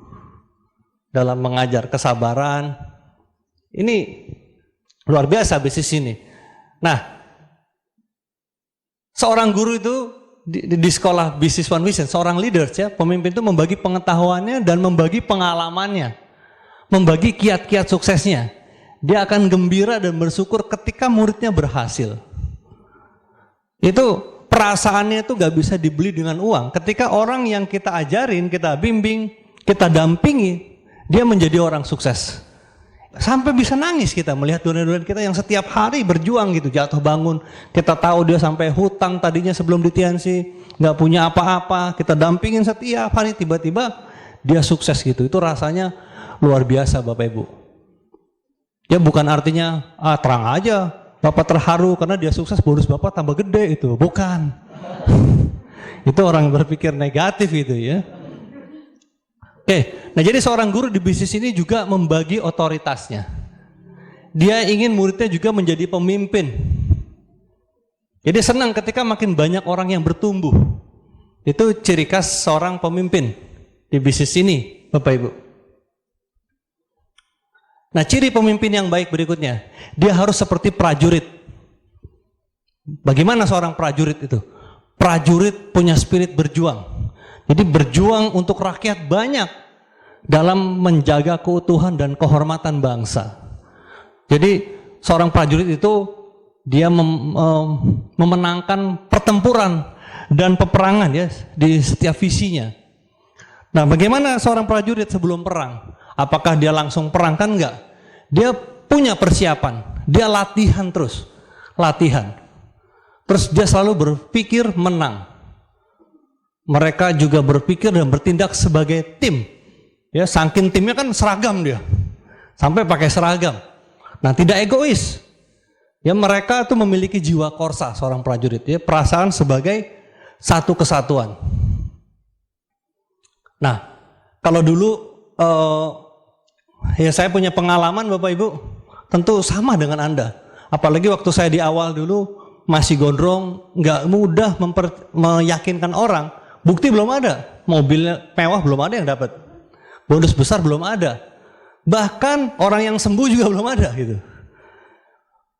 dalam mengajar, kesabaran. Ini luar biasa bisnis ini. Nah, seorang guru itu di sekolah Business One Vision, seorang leaders ya, pemimpin itu membagi pengetahuannya dan membagi pengalamannya, membagi kiat-kiat suksesnya. Dia akan gembira dan bersyukur ketika muridnya berhasil. Itu perasaannya itu gak bisa dibeli dengan uang. Ketika orang yang kita ajarin, kita bimbing, kita dampingi, dia menjadi orang sukses. Sampai bisa nangis kita melihat donatur kita yang setiap hari berjuang gitu, jatuh bangun. Kita tahu dia sampai hutang tadinya sebelum di TNC, nggak punya apa-apa. Kita dampingin setiap hari, tiba-tiba dia sukses gitu. Itu rasanya luar biasa Bapak Ibu. Ya bukan artinya terang aja Bapak terharu karena dia sukses, bonus Bapak tambah gede itu. Bukan. Itu orang berpikir negatif itu ya. Oke, nah jadi seorang guru di bisnis ini juga membagi otoritasnya. Dia ingin muridnya juga menjadi pemimpin. Jadi senang ketika makin banyak orang yang bertumbuh. Itu ciri khas seorang pemimpin di bisnis ini, Bapak Ibu. Nah, ciri pemimpin yang baik berikutnya, dia harus seperti prajurit. Bagaimana seorang prajurit itu? Prajurit punya spirit berjuang. Jadi berjuang untuk rakyat banyak dalam menjaga keutuhan dan kehormatan bangsa. Jadi seorang prajurit itu dia memenangkan pertempuran dan peperangan ya di setiap visinya. Nah, bagaimana seorang prajurit sebelum perang? Apakah dia langsung perang? Kan enggak. Dia punya persiapan, dia latihan terus, latihan. Terus dia selalu berpikir menang. Mereka juga berpikir dan bertindak sebagai tim. Ya, saking timnya kan seragam dia, sampai pakai seragam. Nah, tidak egois. Ya, mereka itu memiliki jiwa korsa seorang prajurit, ya, perasaan sebagai satu kesatuan. Nah, kalau dulu ya saya punya pengalaman Bapak Ibu, tentu sama dengan Anda. Apalagi waktu saya di awal dulu masih gondrong, nggak mudah meyakinkan orang. Bukti belum ada, mobil mewah belum ada yang dapat, bonus besar belum ada, bahkan orang yang sembuh juga belum ada gitu.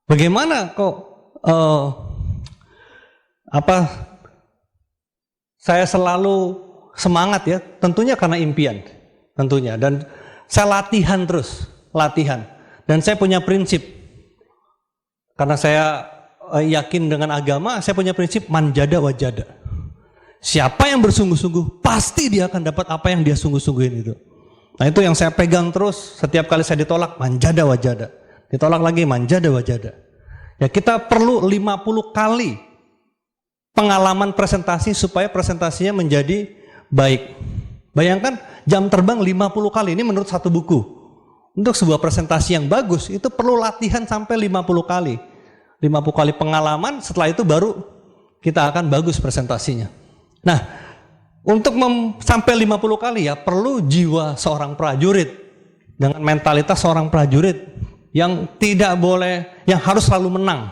Bagaimana kok saya selalu semangat ya, tentunya karena impian, tentunya. Dan saya latihan terus, latihan. Dan saya punya prinsip, karena saya yakin dengan agama, saya punya prinsip manjada wajada. Siapa yang bersungguh-sungguh, pasti dia akan dapat apa yang dia sungguh-sungguhin itu. Nah, itu yang saya pegang terus. Setiap kali saya ditolak, manjada wajada. Ditolak lagi, manjada wajada. Ya, kita perlu 50 kali pengalaman presentasi supaya presentasinya menjadi baik. Bayangkan jam terbang 50 kali, ini menurut satu buku. Untuk sebuah presentasi yang bagus, itu perlu latihan sampai 50 kali. 50 kali pengalaman, setelah itu baru kita akan bagus presentasinya. Nah, untuk sampai 50 kali ya perlu jiwa seorang prajurit dengan mentalitas seorang prajurit yang tidak boleh, yang harus selalu menang.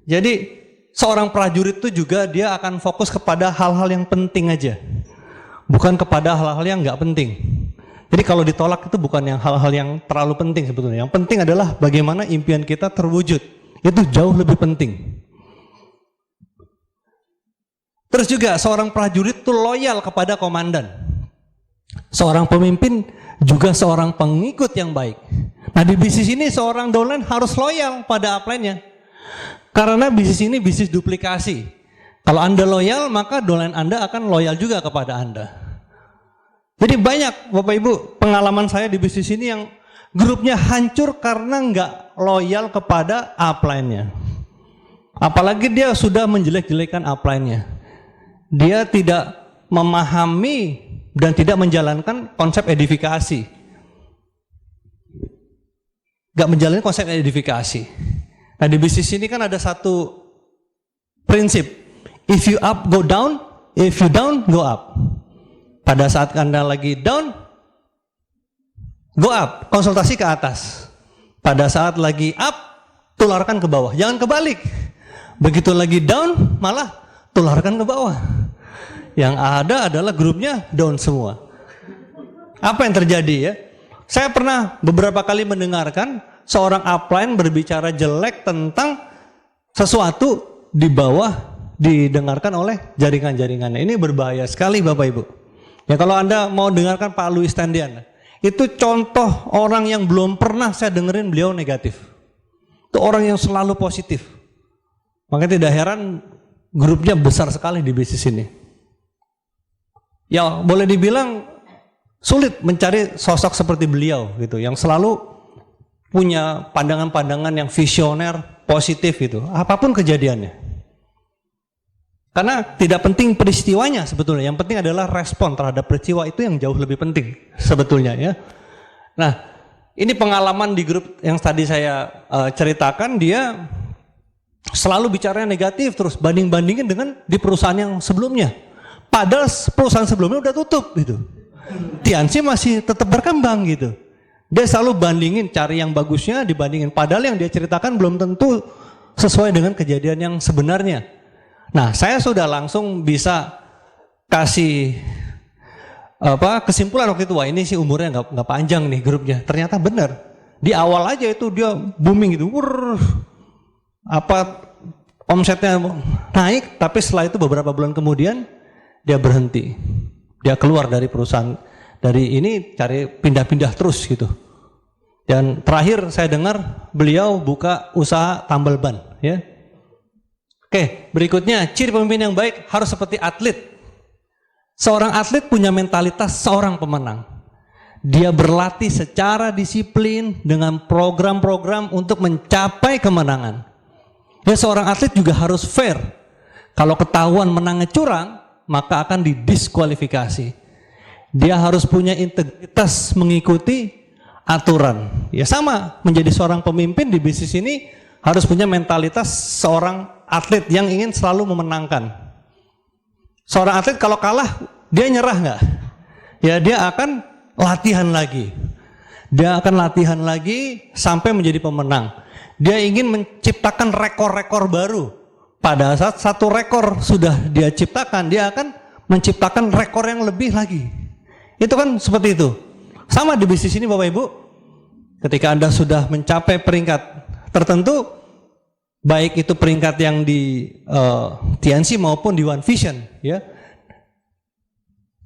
Jadi seorang prajurit itu juga dia akan fokus kepada hal-hal yang penting aja, bukan kepada hal-hal yang nggak penting. Jadi kalau ditolak itu bukan yang hal-hal yang terlalu penting sebetulnya. Yang penting adalah bagaimana impian kita terwujud. Itu jauh lebih penting. Terus juga seorang prajurit itu loyal kepada komandan. Seorang pemimpin juga seorang pengikut yang baik. Nah, di bisnis ini seorang downline harus loyal pada upline-nya. Karena bisnis ini bisnis duplikasi. Kalau Anda loyal, maka downline Anda akan loyal juga kepada Anda. Jadi banyak Bapak Ibu pengalaman saya di bisnis ini yang grupnya hancur karena nggak loyal kepada upline-nya. Apalagi dia sudah menjelek-jelekan upline-nya. Dia tidak memahami dan tidak menjalankan konsep edifikasi. Gak menjalani konsep edifikasi. Nah, di bisnis ini kan ada satu prinsip. If you up, go down. If you down, go up. Pada saat Anda lagi down, go up, konsultasi ke atas. Pada saat lagi up, tularkan ke bawah. Jangan kebalik. Begitu lagi down, malah tularkan ke bawah. Yang ada adalah grupnya down semua. Apa yang terjadi ya? Saya pernah beberapa kali mendengarkan seorang upline berbicara jelek tentang sesuatu di bawah didengarkan oleh jaringan-jaringannya. Ini berbahaya sekali Bapak Ibu. Ya, kalau Anda mau dengarkan Pak Louis Tendian, itu contoh orang yang belum pernah saya dengerin beliau negatif. Itu orang yang selalu positif. Makanya tidak heran grupnya besar sekali di bisnis ini. Ya, boleh dibilang sulit mencari sosok seperti beliau gitu, yang selalu punya pandangan-pandangan yang visioner, positif gitu, apapun kejadiannya. Karena tidak penting peristiwanya sebetulnya, yang penting adalah respon terhadap peristiwa, itu yang jauh lebih penting sebetulnya ya. Nah, ini pengalaman di grup yang tadi saya ceritakan, dia selalu bicaranya negatif terus, banding-bandingin dengan di perusahaan yang sebelumnya. Padahal perusahaan sebelumnya udah tutup gitu. Tianxi masih tetap berkembang gitu. Dia selalu bandingin, cari yang bagusnya dibandingin. Padahal yang dia ceritakan belum tentu sesuai dengan kejadian yang sebenarnya. Nah, saya sudah langsung bisa kasih kesimpulan waktu itu. Wah, ini sih umurnya nggak panjang nih grupnya. Ternyata benar. Di awal aja itu dia booming gitu. Omsetnya naik, tapi setelah itu beberapa bulan kemudian dia berhenti. Dia keluar dari perusahaan, dari ini cari pindah-pindah terus gitu. Dan terakhir saya dengar beliau buka usaha tambal ban, ya. Oke, berikutnya ciri pemimpin yang baik harus seperti atlet. Seorang atlet punya mentalitas seorang pemenang. Dia berlatih secara disiplin dengan program-program untuk mencapai kemenangan. Ya, seorang atlet juga harus fair. Kalau ketahuan menangnya curang, maka akan didiskualifikasi. Dia harus punya integritas mengikuti aturan. Ya sama, menjadi seorang pemimpin di bisnis ini harus punya mentalitas seorang atlet yang ingin selalu memenangkan. Seorang atlet kalau kalah, dia nyerah nggak? Ya dia akan latihan lagi. Dia akan latihan lagi sampai menjadi pemenang. Dia ingin menciptakan rekor-rekor baru. Pada saat satu rekor sudah dia ciptakan, dia akan menciptakan rekor yang lebih lagi. Itu kan seperti itu. Sama di bisnis ini Bapak Ibu. Ketika Anda sudah mencapai peringkat tertentu, baik itu peringkat yang di TNC maupun di One Vision, ya,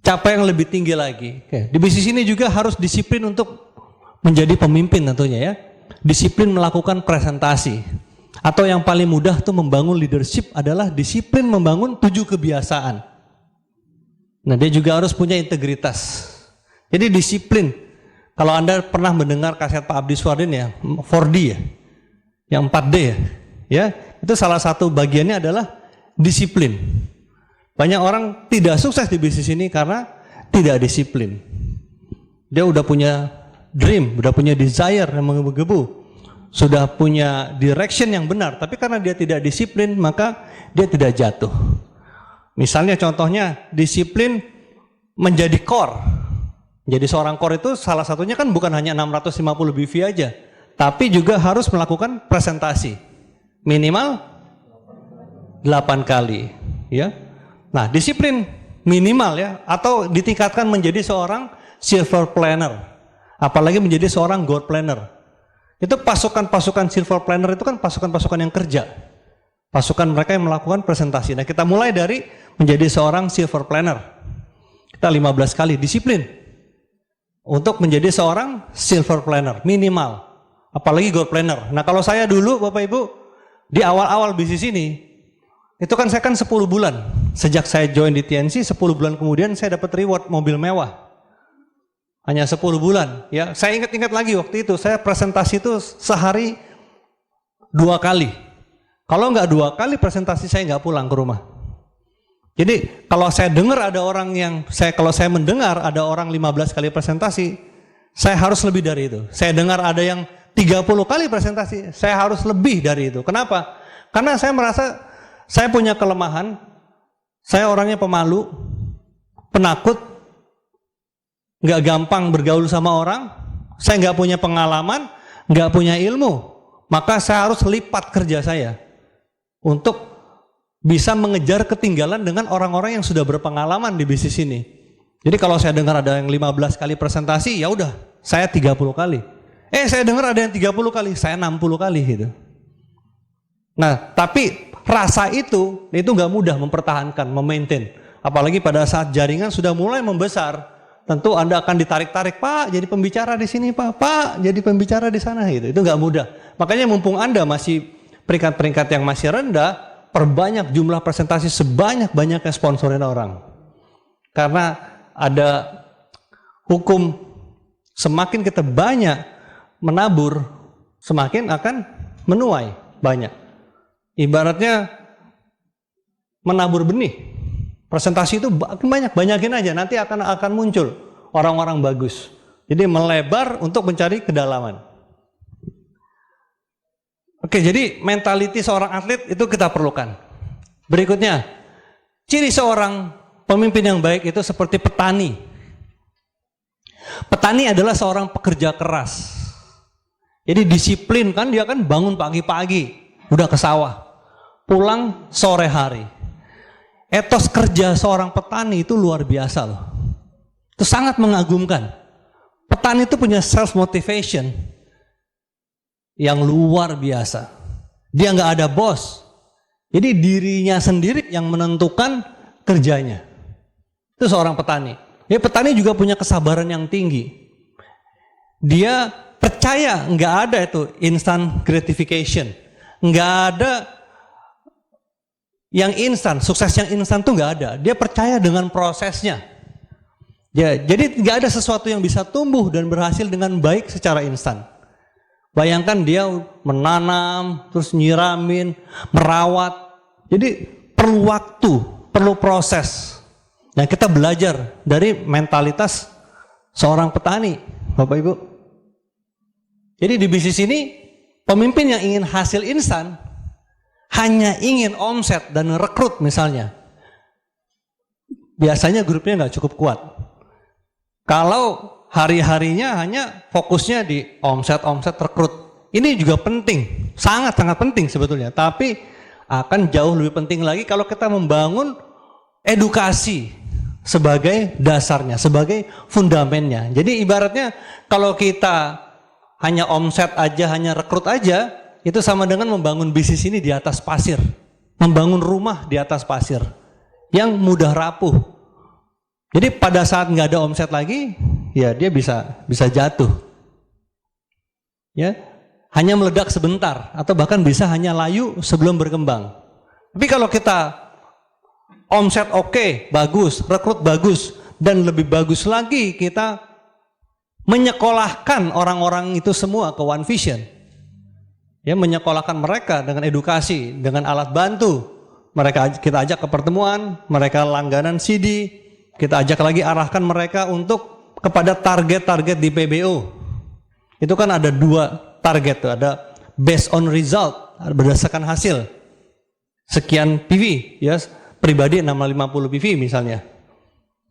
capai yang lebih tinggi lagi. Oke. Di bisnis ini juga harus disiplin untuk menjadi pemimpin tentunya ya. Disiplin melakukan presentasi. Atau yang paling mudah tuh membangun leadership adalah disiplin membangun 7 kebiasaan. Nah dia juga harus punya integritas. Jadi disiplin. Kalau Anda pernah mendengar kaset Pak Abdi Suardin ya, 4D ya, yang 4D ya, itu salah satu bagiannya adalah disiplin. Banyak orang tidak sukses di bisnis ini karena tidak disiplin. Dia udah punya dream, udah punya desire yang menggebu-gebu, sudah punya direction yang benar, tapi karena dia tidak disiplin, maka dia tidak jatuh. Misalnya contohnya, disiplin menjadi core. Jadi seorang core itu salah satunya kan bukan hanya 650 BV aja, tapi juga harus melakukan presentasi. Minimal 8 kali. Ya. Nah disiplin minimal ya, atau ditingkatkan menjadi seorang silver planner. Apalagi menjadi seorang gold planner. Itu pasukan-pasukan silver planner itu kan pasukan-pasukan yang kerja. Pasukan mereka yang melakukan presentasi. Nah kita mulai dari menjadi seorang silver planner. Kita 15 kali disiplin. Untuk menjadi seorang silver planner, minimal. Apalagi gold planner. Nah kalau saya dulu Bapak Ibu, di awal-awal bisnis ini, itu kan saya kan 10 bulan. Sejak saya join di TNC, 10 bulan kemudian saya dapat reward mobil mewah. Hanya 10 bulan. Ya, saya ingat-ingat lagi waktu itu, saya presentasi itu sehari 2 kali. Kalau nggak 2 kali presentasi saya nggak pulang ke rumah. Jadi kalau saya dengar ada orang kalau saya mendengar ada orang 15 kali presentasi, saya harus lebih dari itu. Saya dengar ada yang 30 kali presentasi, saya harus lebih dari itu. Kenapa? Karena saya merasa saya punya kelemahan, saya orangnya pemalu, penakut, nggak gampang bergaul sama orang, saya nggak punya pengalaman, nggak punya ilmu, maka saya harus lipat kerja saya untuk bisa mengejar ketinggalan dengan orang-orang yang sudah berpengalaman di bisnis ini. Jadi kalau saya dengar ada yang 15 kali presentasi, ya udah, saya 30 kali. Saya dengar ada yang 30 kali, saya 60 kali gitu. Nah, tapi rasa itu nggak mudah mempertahankan, memaintain. Apalagi pada saat jaringan sudah mulai membesar, tentu Anda akan ditarik-tarik, Pak, jadi pembicara di sini, Pak, jadi pembicara di sana gitu. Itu nggak mudah. Makanya mumpung Anda masih peringkat-peringkat yang masih rendah, perbanyak jumlah presentasi sebanyak-banyaknya sponsorin orang. Karena ada hukum, semakin kita banyak menabur, semakin akan menuai banyak. Ibaratnya menabur benih. Presentasi itu banyakin aja, nanti akan muncul orang-orang bagus. Jadi melebar untuk mencari kedalaman. Oke, jadi mentaliti seorang atlet itu kita perlukan. Berikutnya, ciri seorang pemimpin yang baik itu seperti petani. Petani adalah seorang pekerja keras. Jadi disiplin kan, dia kan bangun pagi-pagi, udah ke sawah, pulang sore hari. Etos kerja seorang petani itu luar biasa loh. Itu sangat mengagumkan. Petani itu punya self motivation yang luar biasa. Dia nggak ada bos. Jadi dirinya sendiri yang menentukan kerjanya. Itu seorang petani. Ya, petani juga punya kesabaran yang tinggi. Dia percaya nggak ada itu instant gratification, nggak ada yang instan, sukses yang instan tuh nggak ada. Dia percaya dengan prosesnya. Ya, jadi nggak ada sesuatu yang bisa tumbuh dan berhasil dengan baik secara instan. Bayangkan dia menanam, terus nyiramin, merawat. Jadi perlu waktu, perlu proses. Nah, kita belajar dari mentalitas seorang petani, Bapak Ibu. Jadi di bisnis ini, pemimpin yang ingin hasil instan, hanya ingin omset dan rekrut misalnya, biasanya grupnya nggak cukup kuat. Kalau hari-harinya hanya fokusnya di omset rekrut, ini juga penting, sangat-sangat penting sebetulnya. Tapi akan jauh lebih penting lagi kalau kita membangun edukasi sebagai dasarnya, sebagai fundamennya. Jadi ibaratnya kalau kita hanya omset aja, hanya rekrut aja, itu sama dengan membangun bisnis ini di atas pasir. Membangun rumah di atas pasir yang mudah rapuh. Jadi pada saat nggak ada omset lagi, ya dia bisa jatuh. Ya, hanya meledak sebentar atau bahkan bisa hanya layu sebelum berkembang. Tapi kalau kita omset oke, bagus, rekrut bagus, dan lebih bagus lagi kita menyekolahkan orang-orang itu semua ke One Vision. Ya, menyekolahkan mereka dengan edukasi, dengan alat bantu. Kita ajak ke pertemuan, mereka langganan CD, kita ajak lagi arahkan mereka untuk kepada target-target di PBO. Itu kan ada 2 target tuh, ada based on result, berdasarkan hasil. Sekian PV, ya, pribadi 650 PV misalnya.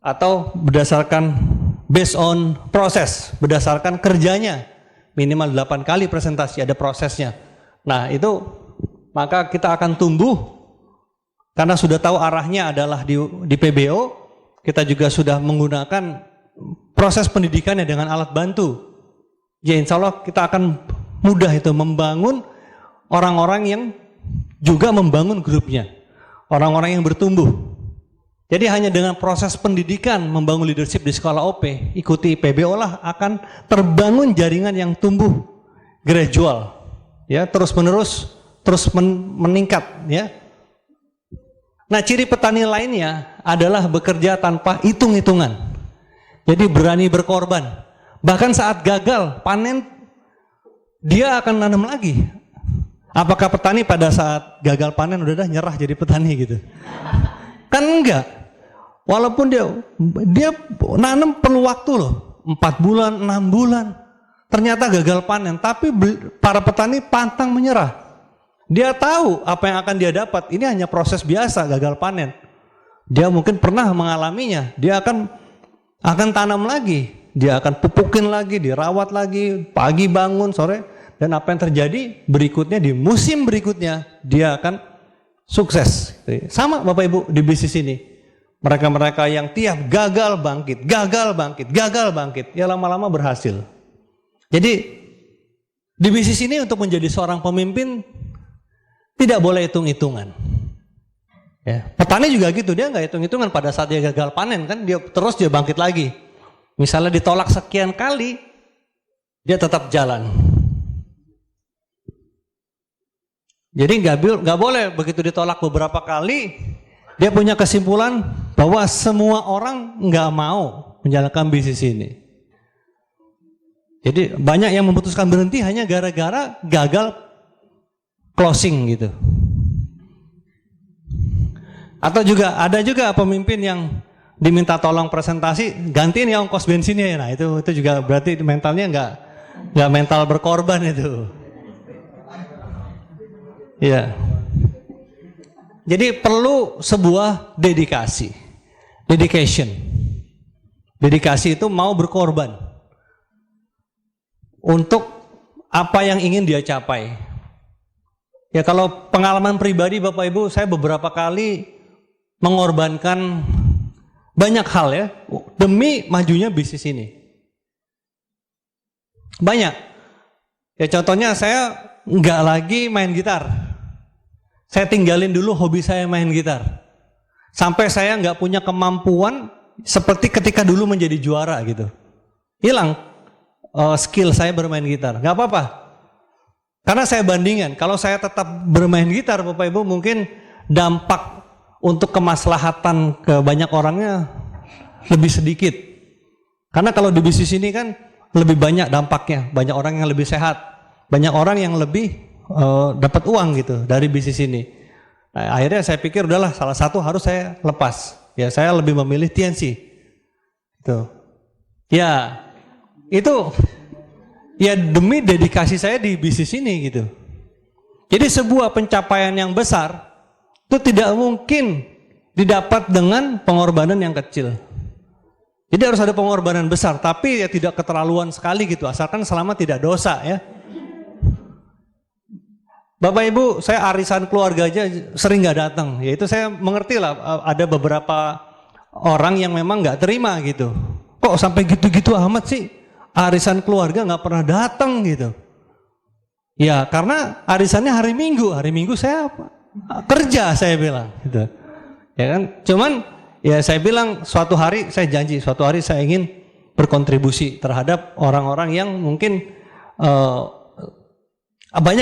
Atau berdasarkan based on proses, berdasarkan kerjanya. Minimal 8 kali presentasi, ada prosesnya. Nah itu, maka kita akan tumbuh, karena sudah tahu arahnya adalah di PBO, kita juga sudah menggunakan proses pendidikannya dengan alat bantu. Ya insya Allah kita akan mudah itu membangun orang-orang yang juga membangun grupnya. Orang-orang yang bertumbuh. Jadi hanya dengan proses pendidikan membangun leadership di sekolah OP, ikuti PBO lah, akan terbangun jaringan yang tumbuh gradual, ya, terus menerus, meningkat, ya. Nah, ciri petani lainnya adalah bekerja tanpa hitung-hitungan. Jadi berani berkorban. Bahkan saat gagal panen, dia akan nanam lagi. Apakah petani pada saat gagal panen udah nyerah jadi petani gitu? Kan enggak. Walaupun dia nanam perlu waktu loh, 4 bulan, 6 bulan. Ternyata gagal panen, tapi para petani pantang menyerah. Dia tahu apa yang akan dia dapat, ini hanya proses biasa gagal panen. Dia mungkin pernah mengalaminya, dia akan tanam lagi, dia akan pupukin lagi, dirawat lagi, pagi bangun, sore, dan apa yang terjadi berikutnya di musim berikutnya dia akan sukses. Sama Bapak Ibu di bisnis ini. Mereka-mereka yang tiap gagal bangkit, ya lama-lama berhasil. Jadi di bisnis ini untuk menjadi seorang pemimpin tidak boleh hitung-hitungan. Ya, petani juga gitu, dia nggak hitung-hitungan pada saat dia gagal panen kan, dia bangkit lagi. Misalnya ditolak sekian kali, dia tetap jalan. Jadi nggak boleh begitu ditolak beberapa kali, dia punya kesimpulan bahwa semua orang nggak mau menjalankan bisnis ini. Jadi banyak yang memutuskan berhenti hanya gara-gara gagal closing gitu. Atau juga ada juga pemimpin yang diminta tolong presentasi, gantiin ya ongkos bensinnya ya. Nah itu juga berarti mentalnya nggak mental berkorban itu. Ya. Jadi perlu sebuah dedication. Dedikasi itu mau berkorban untuk apa yang ingin dia capai. Ya kalau pengalaman pribadi Bapak Ibu, saya beberapa kali mengorbankan banyak hal ya demi majunya bisnis ini. Banyak. Ya contohnya saya nggak lagi main gitar. Saya tinggalin dulu hobi saya main gitar. Sampai saya nggak punya kemampuan seperti ketika dulu menjadi juara gitu. Hilang. skill saya bermain gitar. Nggak apa-apa. Karena saya bandingkan, kalau saya tetap bermain gitar Bapak Ibu, mungkin dampak untuk kemaslahatan ke banyak orangnya lebih sedikit. Karena kalau di bisnis ini kan lebih banyak dampaknya, banyak orang yang lebih sehat, banyak orang yang lebih dapat uang gitu dari bisnis ini. Nah, akhirnya saya pikir udahlah salah satu harus saya lepas. Ya saya lebih memilih TNC. Gitu. Ya itu ya demi dedikasi saya di bisnis ini gitu. Jadi sebuah pencapaian yang besar itu tidak mungkin didapat dengan pengorbanan yang kecil. Jadi harus ada pengorbanan besar, tapi ya tidak keterlaluan sekali gitu, asalkan selama tidak dosa ya. Bapak Ibu, saya arisan keluarga aja sering nggak datang. Ya itu saya mengerti lah, ada beberapa orang yang memang nggak terima gitu. Kok sampai gitu-gitu amat sih? Arisan keluarga nggak pernah datang gitu. Ya karena arisannya hari Minggu saya kerja saya bilang gitu. Ya kan, cuman ya saya bilang suatu hari saya janji, suatu hari saya ingin berkontribusi terhadap orang-orang yang mungkin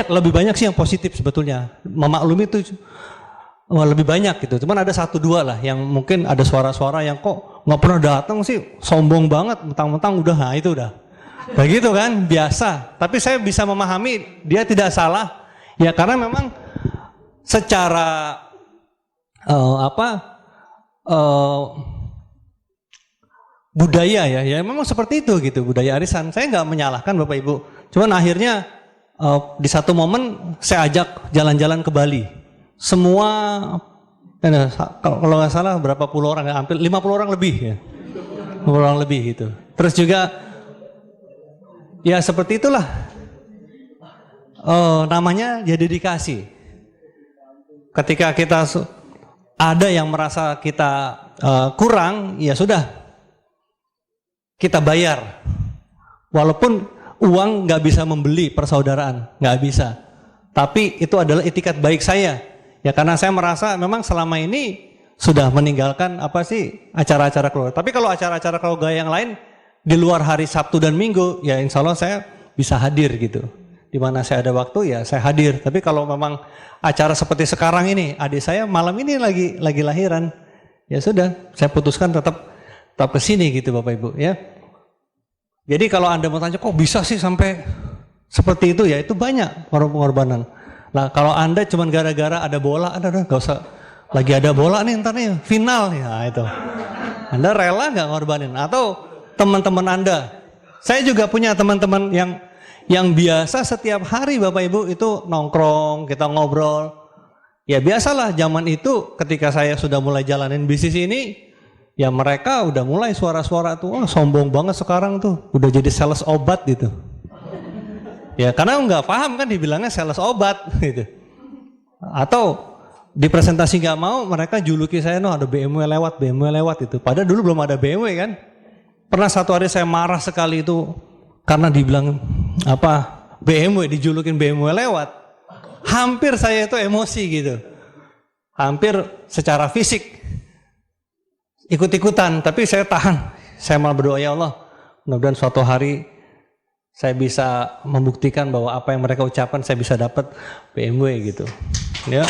lebih banyak sih yang positif sebetulnya. Memaklumi itu lebih banyak gitu. Cuman ada satu dua lah yang mungkin ada suara-suara yang kok nggak pernah datang sih, sombong banget, mentang-mentang udah, nah itu udah. Begitu kan, biasa. Tapi saya bisa memahami dia tidak salah. Ya karena memang secara budaya ya memang seperti itu gitu, budaya arisan. Saya nggak menyalahkan Bapak Ibu. Cuman akhirnya di satu momen saya ajak jalan-jalan ke Bali. Semua kalau nggak salah berapa puluh orang, hampir 50 orang lebih ya. 50 orang lebih gitu. Terus juga ya seperti itulah. Namanya ya dedikasi. Ketika kita ada yang merasa kita kurang, ya sudah kita bayar. Walaupun uang nggak bisa membeli persaudaraan, nggak bisa. Tapi itu adalah itikat baik saya. Ya karena saya merasa memang selama ini sudah meninggalkan acara-acara keluarga. Tapi kalau acara-acara keluarga yang lain di luar hari Sabtu dan Minggu, ya insya Allah saya bisa hadir gitu. Di mana saya ada waktu ya saya hadir. Tapi kalau memang acara seperti sekarang ini, adik saya malam ini lagi lahiran, ya sudah saya putuskan tetap kesini gitu Bapak Ibu ya. Jadi kalau Anda mau tanya kok bisa sih sampai seperti itu, ya itu banyak pengorbanan. Nah kalau Anda cuma gara-gara ada bola, Anda udah gak usah, lagi ada bola nih ntar nih final ya itu. Anda rela gak ngorbanin? Atau teman-teman Anda, saya juga punya teman-teman yang biasa setiap hari Bapak Ibu itu nongkrong, kita ngobrol. Ya biasalah zaman itu ketika saya sudah mulai jalanin bisnis ini, ya mereka udah mulai suara-suara tuh, oh, sombong banget sekarang tuh, udah jadi sales obat gitu. Ya karena nggak paham kan dibilangnya sales obat gitu. Atau di presentasi nggak mau, mereka juluki saya, ada BMW lewat itu. Padahal dulu belum ada BMW kan. Pernah satu hari saya marah sekali itu karena dibilang BMW, dijulukin BMW lewat. Hampir saya itu emosi gitu. Hampir secara fisik ikut-ikutan, tapi saya tahan. Saya malah berdoa, ya Allah, mudah-mudahan suatu hari saya bisa membuktikan bahwa apa yang mereka ucapkan saya bisa dapat BMW gitu. Ya.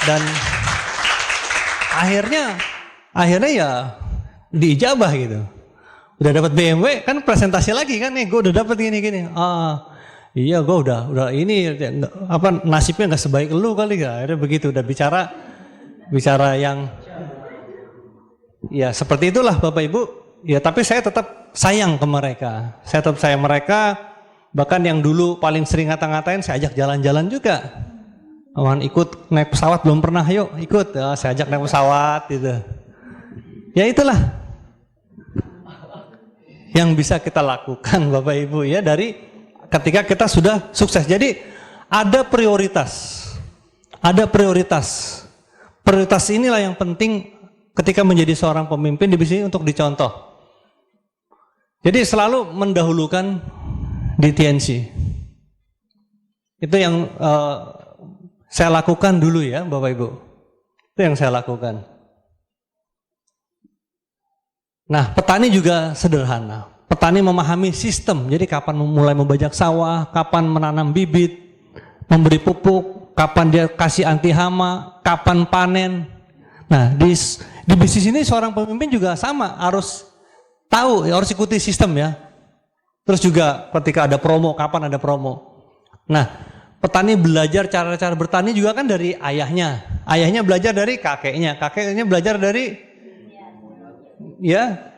Dan akhirnya ya diijabah gitu. Udah dapat BMW kan presentasi lagi kan nih, gue udah dapat gini. Iya gue udah ini nasibnya nggak sebaik lu kali ya. Akhirnya begitu, udah bicara yang ya seperti itulah Bapak Ibu. Ya tapi saya tetap sayang ke mereka. Saya tetap sayang mereka. Bahkan yang dulu paling sering ngata-ngatain saya ajak jalan-jalan juga. Ikut naik pesawat belum pernah, yuk ikut. Ya, saya ajak naik pesawat gitu. Ya itulah yang bisa kita lakukan Bapak Ibu ya dari ketika kita sudah sukses. Jadi ada prioritas. Ada prioritas. Prioritas inilah yang penting ketika menjadi seorang pemimpin di bisnis untuk dicontoh. Jadi selalu mendahulukan di TNC. Itu yang saya lakukan dulu ya Bapak Ibu. Itu yang saya lakukan. Nah petani juga sederhana. petani memahami sistem. Jadi kapan mulai membajak sawah, kapan menanam bibit, memberi pupuk, kapan dia kasih anti hama, kapan panen. Nah, di bisnis ini seorang pemimpin juga sama, harus tahu, harus ikuti sistem ya. Terus juga ketika ada promo, kapan ada promo. Nah, petani belajar cara-cara bertani juga kan dari ayahnya. Ayahnya belajar dari kakeknya, kakeknya belajar dari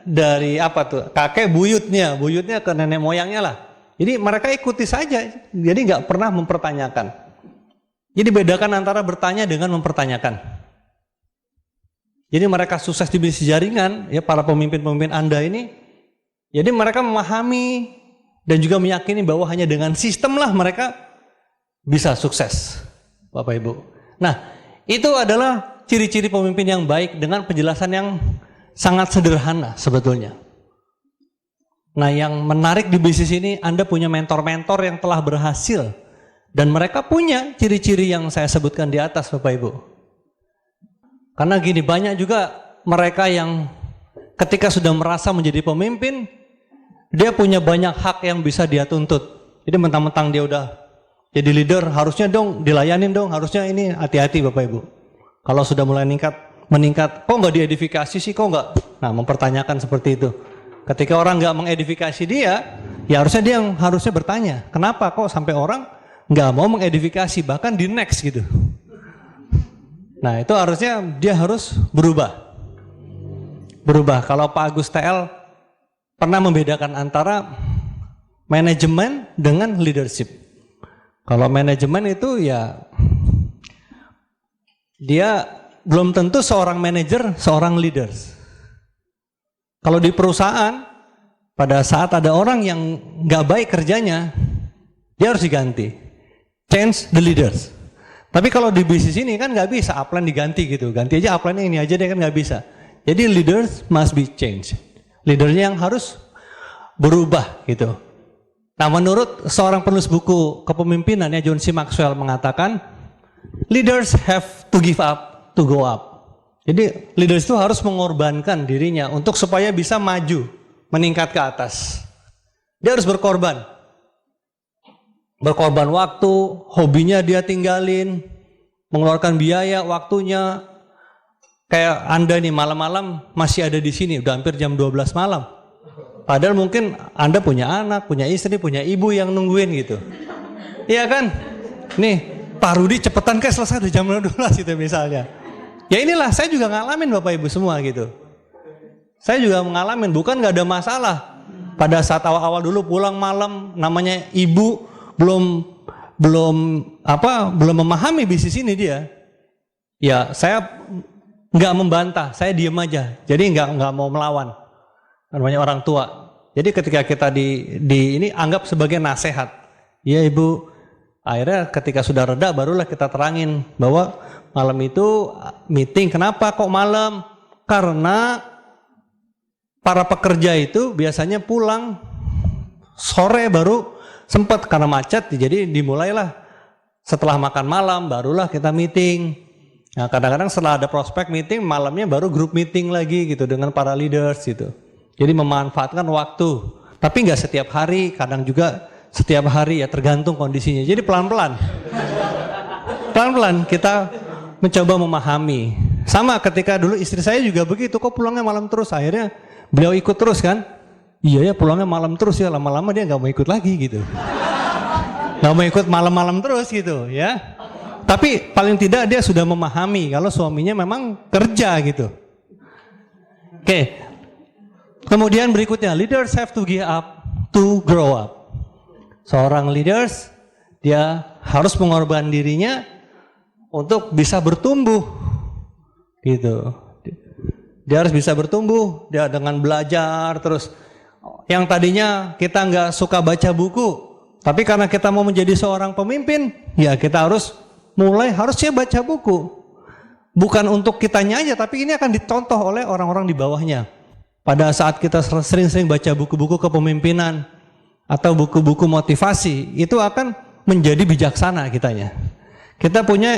dari apa tuh? Kakek buyutnya ke nenek moyangnya lah. Jadi mereka ikuti saja, jadi nggak pernah mempertanyakan. Jadi bedakan antara bertanya dengan mempertanyakan. Jadi mereka sukses di bisnis jaringan, ya para pemimpin-pemimpin Anda ini, jadi mereka memahami dan juga meyakini bahwa hanya dengan sistem lah mereka bisa sukses, Bapak Ibu. Nah, itu adalah ciri-ciri pemimpin yang baik dengan penjelasan yang sangat sederhana sebetulnya. Nah, yang menarik di bisnis ini, Anda punya mentor-mentor yang telah berhasil. Dan mereka punya ciri-ciri yang saya sebutkan di atas, Bapak Ibu. Karena gini, banyak juga mereka yang ketika sudah merasa menjadi pemimpin, dia punya banyak hak yang bisa dia tuntut. Jadi mentang-mentang dia udah jadi leader, harusnya dong dilayanin dong, harusnya ini hati-hati Bapak Ibu. Kalau sudah mulai meningkat, kok nggak diedifikasi sih, kok nggak? Nah, mempertanyakan seperti itu. Ketika orang nggak mengedifikasi dia, ya harusnya dia yang harusnya bertanya, kenapa kok sampai orang nggak mau mengedifikasi, bahkan di next gitu. Nah, itu harusnya dia harus berubah. Kalau Pak Agus TL pernah membedakan antara manajemen dengan leadership. Kalau manajemen itu ya dia belum tentu seorang manajer, seorang leader. Kalau di perusahaan, pada saat ada orang yang nggak baik kerjanya, dia harus diganti. Change the leaders. Tapi kalau di bisnis ini kan nggak bisa upline diganti gitu. Ganti aja upline ini aja deh, kan nggak bisa. Jadi leaders must be changed. Leadernya yang harus berubah gitu. Nah, menurut seorang penulis buku kepemimpinannya John C. Maxwell mengatakan, leaders have to give up to go up. Jadi leaders itu harus mengorbankan dirinya untuk supaya bisa maju, meningkat ke atas. Dia harus berkorban. Berkorban waktu, hobinya dia tinggalin, mengeluarkan biaya, waktunya. Kayak Anda nih malam-malam masih ada di sini, udah hampir jam 12 malam. Padahal mungkin Anda punya anak, punya istri, punya ibu yang nungguin gitu. Iya kan? Nih, Pak Rudi cepetan kayak selesai udah jam 12 gitu misalnya. Ya inilah, saya juga ngalamin Bapak Ibu semua gitu. Saya juga mengalamin, bukan nggak ada masalah. Pada saat awal-awal dulu pulang malam, namanya ibu belum memahami bisnis ini dia. Ya saya nggak membantah, saya diem aja. Jadi nggak mau melawan. Namanya orang tua. Jadi ketika kita di ini anggap sebagai nasihat. Ya ibu. Akhirnya ketika sudah reda barulah kita terangin bahwa malam itu meeting. Kenapa kok malam? Karena para pekerja itu biasanya pulang sore baru sempat karena macet. Jadi dimulailah setelah makan malam barulah kita meeting. Nah, kadang-kadang setelah ada prospek meeting malamnya baru grup meeting lagi gitu dengan para leaders gitu. Jadi memanfaatkan waktu. Tapi nggak setiap hari, kadang juga setiap hari ya tergantung kondisinya. Jadi pelan-pelan kita mencoba memahami. Sama ketika dulu istri saya juga begitu, kok pulangnya malam terus. Akhirnya beliau ikut terus kan. Iya ya pulangnya malam terus ya, lama-lama dia nggak mau ikut lagi gitu. Nggak mau ikut malam-malam terus gitu ya. Tapi paling tidak dia sudah memahami kalau suaminya memang kerja gitu. Oke. Kemudian berikutnya, leaders have to give up to grow up. Seorang leaders, dia harus mengorbankan dirinya untuk bisa bertumbuh. Gitu. Dia harus bisa bertumbuh, dia dengan belajar terus. Yang tadinya kita nggak suka baca buku, tapi karena kita mau menjadi seorang pemimpin, ya kita harus harusnya baca buku. Bukan untuk kitanya aja, tapi ini akan dicontoh oleh orang-orang di bawahnya. Pada saat kita sering-sering baca buku-buku kepemimpinan atau buku-buku motivasi, itu akan menjadi bijaksana kitanya. Kita punya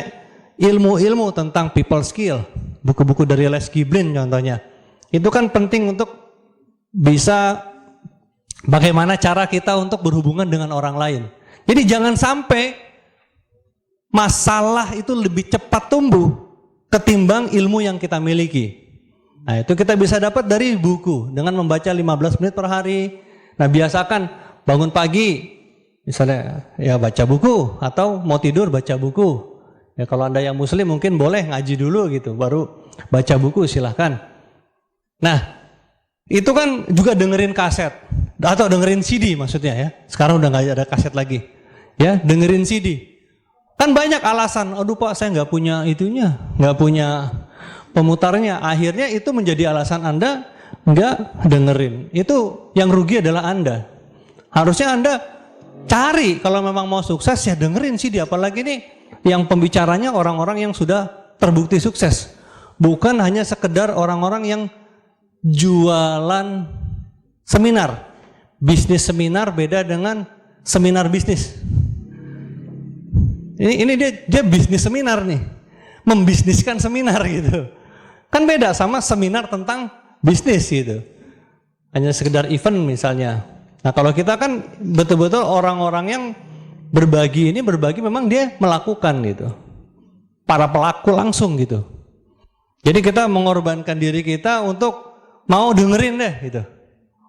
ilmu-ilmu tentang people skill, buku-buku dari Les Giblin contohnya. Itu kan penting untuk bisa bagaimana cara kita untuk berhubungan dengan orang lain. Jadi jangan sampai masalah itu lebih cepat tumbuh ketimbang ilmu yang kita miliki. Nah, itu kita bisa dapat dari buku dengan membaca 15 menit per hari. Nah, biasakan bangun pagi misalnya ya baca buku, atau mau tidur baca buku. Ya kalau Anda yang muslim mungkin boleh ngaji dulu gitu, baru baca buku, silahkan. Nah, itu kan juga dengerin kaset atau dengerin CD maksudnya ya. Sekarang udah nggak ada kaset lagi. Ya, dengerin CD. Kan banyak alasan, aduh Pak saya nggak punya itunya, nggak punya pemutarnya. Akhirnya itu menjadi alasan Anda nggak dengerin. Itu yang rugi adalah Anda. Harusnya Anda cari, kalau memang mau sukses ya dengerin CD, apalagi nih yang pembicaranya orang-orang yang sudah terbukti sukses. Bukan hanya sekedar orang-orang yang jualan seminar. Bisnis seminar beda dengan seminar bisnis. Ini dia bisnis seminar nih. Membisniskan seminar gitu. Kan beda sama seminar tentang bisnis gitu. Hanya sekedar event misalnya. Nah kalau kita kan betul-betul orang-orang yang berbagi memang dia melakukan gitu. Para pelaku langsung gitu. Jadi kita mengorbankan diri kita untuk mau dengerin deh gitu.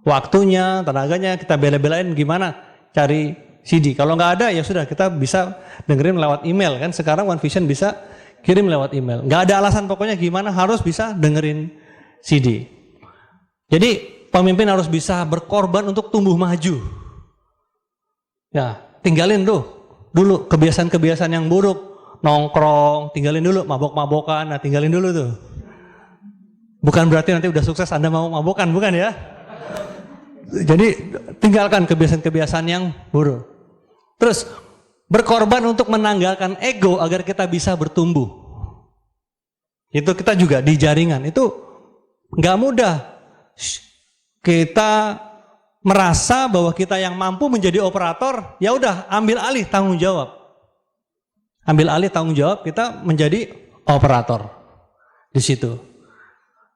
Waktunya, tenaganya kita bela-belain gimana cari CD. Kalau nggak ada ya sudah kita bisa dengerin lewat email kan. Sekarang One Vision bisa kirim lewat email. Nggak ada alasan pokoknya gimana harus bisa dengerin CD. Jadi pemimpin harus bisa berkorban untuk tumbuh maju. Ya, tinggalin dulu kebiasaan-kebiasaan yang buruk, nongkrong, tinggalin dulu, mabok-mabokan, nah tinggalin dulu tuh. Bukan berarti nanti udah sukses Anda mau mabokan, bukan ya? Jadi tinggalkan kebiasaan-kebiasaan yang buruk. Terus berkorban untuk menanggalkan ego agar kita bisa bertumbuh. Itu kita juga di jaringan itu nggak mudah. Kita merasa bahwa kita yang mampu menjadi operator, ya udah ambil alih tanggung jawab. Ambil alih tanggung jawab, kita menjadi operator di situ.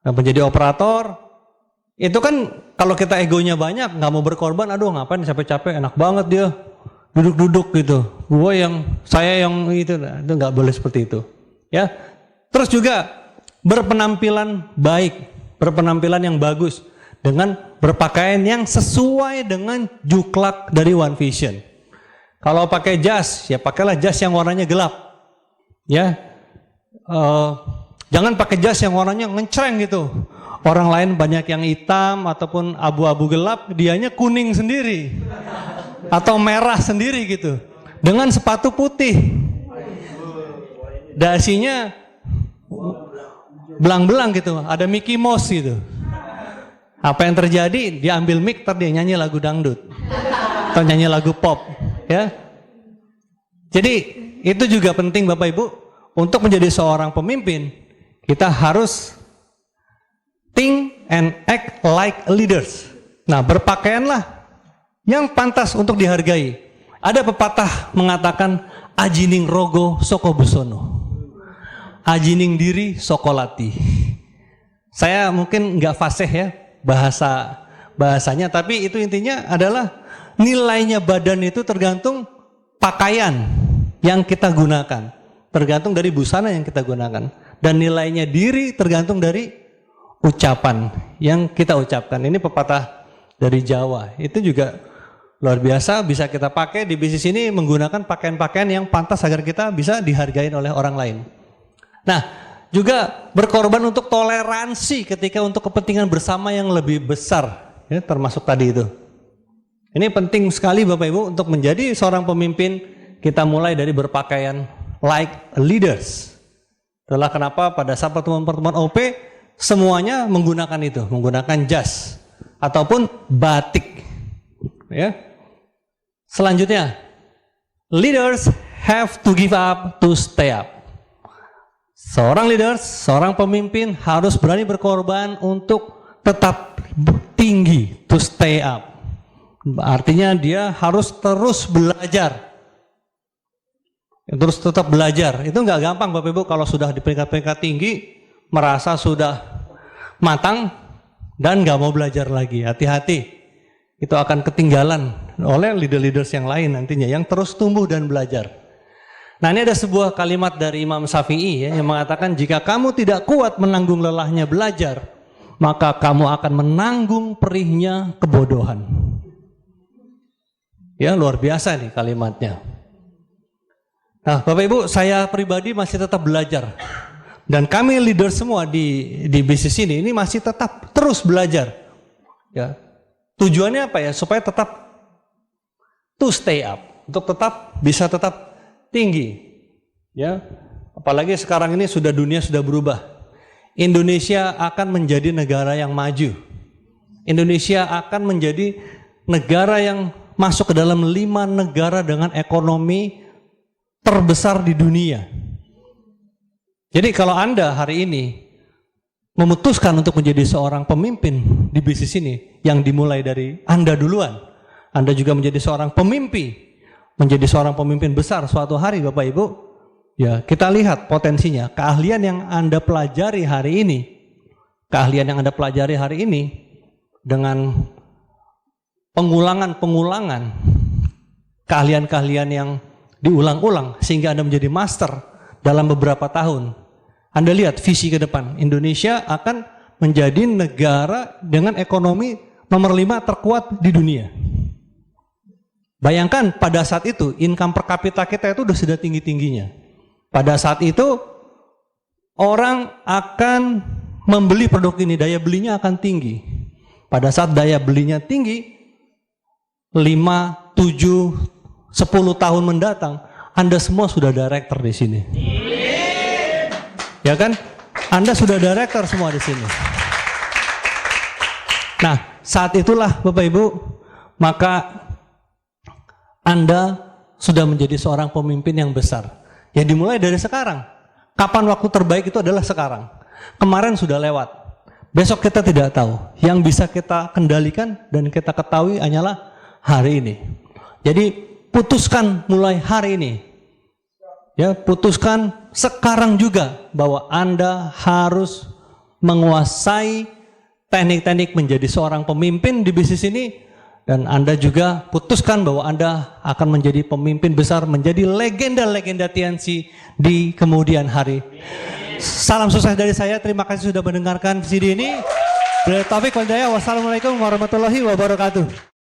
Nah, menjadi operator itu kan kalau kita egonya banyak, nggak mau berkorban, aduh ngapain capek-capek, enak banget dia duduk-duduk gitu. Saya yang itu nggak boleh seperti itu. Ya, terus juga berpenampilan baik, berpenampilan yang bagus. Dengan berpakaian yang sesuai dengan juklak dari One Vision. Kalau pakai jas, ya pakailah jas yang warnanya gelap. Ya, jangan pakai jas yang warnanya ngencreng gitu. Orang lain banyak yang hitam ataupun abu-abu gelap, dianya kuning sendiri atau merah sendiri gitu. Dengan sepatu putih, dasinya belang-belang gitu, ada Mickey Mouse gitu. Apa yang terjadi? Dia ambil mic, dia nyanyi lagu dangdut atau nyanyi lagu pop, ya. Jadi itu juga penting Bapak Ibu, untuk menjadi seorang pemimpin kita harus think and act like leaders. Nah, berpakaianlah yang pantas untuk dihargai. Ada pepatah mengatakan ajining rogo soko busono, ajining diri sokolati. Saya mungkin nggak fasih ya bahasanya, tapi itu intinya adalah nilainya badan itu tergantung pakaian yang kita gunakan, tergantung dari busana yang kita gunakan, dan nilainya diri tergantung dari ucapan yang kita ucapkan. Ini pepatah dari Jawa, itu juga luar biasa, bisa kita pakai di bisnis ini menggunakan pakaian-pakaian yang pantas agar kita bisa dihargai oleh orang lain. Nah, juga berkorban untuk toleransi ketika untuk kepentingan bersama yang lebih besar, ya, termasuk tadi itu. Ini penting sekali Bapak Ibu untuk menjadi seorang pemimpin. Kita mulai dari berpakaian like leaders. Itulah kenapa pada saat pertemuan-pertemuan OP semuanya menggunakan itu, menggunakan jas ataupun batik. Ya. Selanjutnya, leaders have to give up to stay up. Seorang leader, seorang pemimpin harus berani berkorban untuk tetap tinggi, to stay up. Artinya dia harus terus belajar. Terus tetap belajar. Itu nggak gampang Bapak Ibu kalau sudah di peringkat-peringkat tinggi, merasa sudah matang dan nggak mau belajar lagi. Hati-hati. itu akan ketinggalan oleh leader-leaders yang lain nantinya yang terus tumbuh dan belajar. Nah, ini ada sebuah kalimat dari Imam Syafi'i ya, yang mengatakan jika kamu tidak kuat menanggung lelahnya belajar, maka kamu akan menanggung perihnya kebodohan. Ya, luar biasa nih kalimatnya. Nah, Bapak Ibu, saya pribadi masih tetap belajar. Dan kami leader semua di bisnis ini masih tetap terus belajar. Ya. Tujuannya apa ya? Supaya tetap to stay up, untuk tetap bisa tetap tinggi. Ya. Apalagi sekarang ini dunia sudah berubah. Indonesia akan menjadi negara yang maju. Indonesia akan menjadi negara yang masuk ke dalam 5 negara dengan ekonomi terbesar di dunia. Jadi kalau Anda hari ini memutuskan untuk menjadi seorang pemimpin di bisnis ini yang dimulai dari Anda duluan, Anda juga menjadi seorang pemimpin, menjadi seorang pemimpin besar suatu hari Bapak Ibu, ya kita lihat potensinya, keahlian yang Anda pelajari hari ini, dengan pengulangan keahlian-keahlian yang diulang-ulang sehingga Anda menjadi master dalam beberapa tahun. Anda lihat visi ke depan, Indonesia akan menjadi negara dengan ekonomi nomor 5 terkuat di dunia. Bayangkan pada saat itu income per kapita kita itu sudah tinggi-tingginya. Pada saat itu orang akan membeli produk ini, daya belinya akan tinggi. Pada saat daya belinya tinggi, 5, 7, 10 tahun mendatang, Anda semua sudah director di sini. Ya kan? Anda sudah director semua di sini. Nah, saat itulah Bapak Ibu, maka Anda sudah menjadi seorang pemimpin yang besar. Ya dimulai dari sekarang. Kapan waktu terbaik itu adalah sekarang. Kemarin sudah lewat. Besok kita tidak tahu. Yang bisa kita kendalikan dan kita ketahui hanyalah hari ini. Jadi putuskan mulai hari ini. Ya, putuskan sekarang juga bahwa Anda harus menguasai teknik-teknik menjadi seorang pemimpin di bisnis ini, dan Anda juga putuskan bahwa Anda akan menjadi pemimpin besar, menjadi legenda-legenda TNC di kemudian hari. Salam sukses dari saya. Terima kasih sudah mendengarkan CD ini. Wassalamualaikum warahmatullahi wabarakatuh.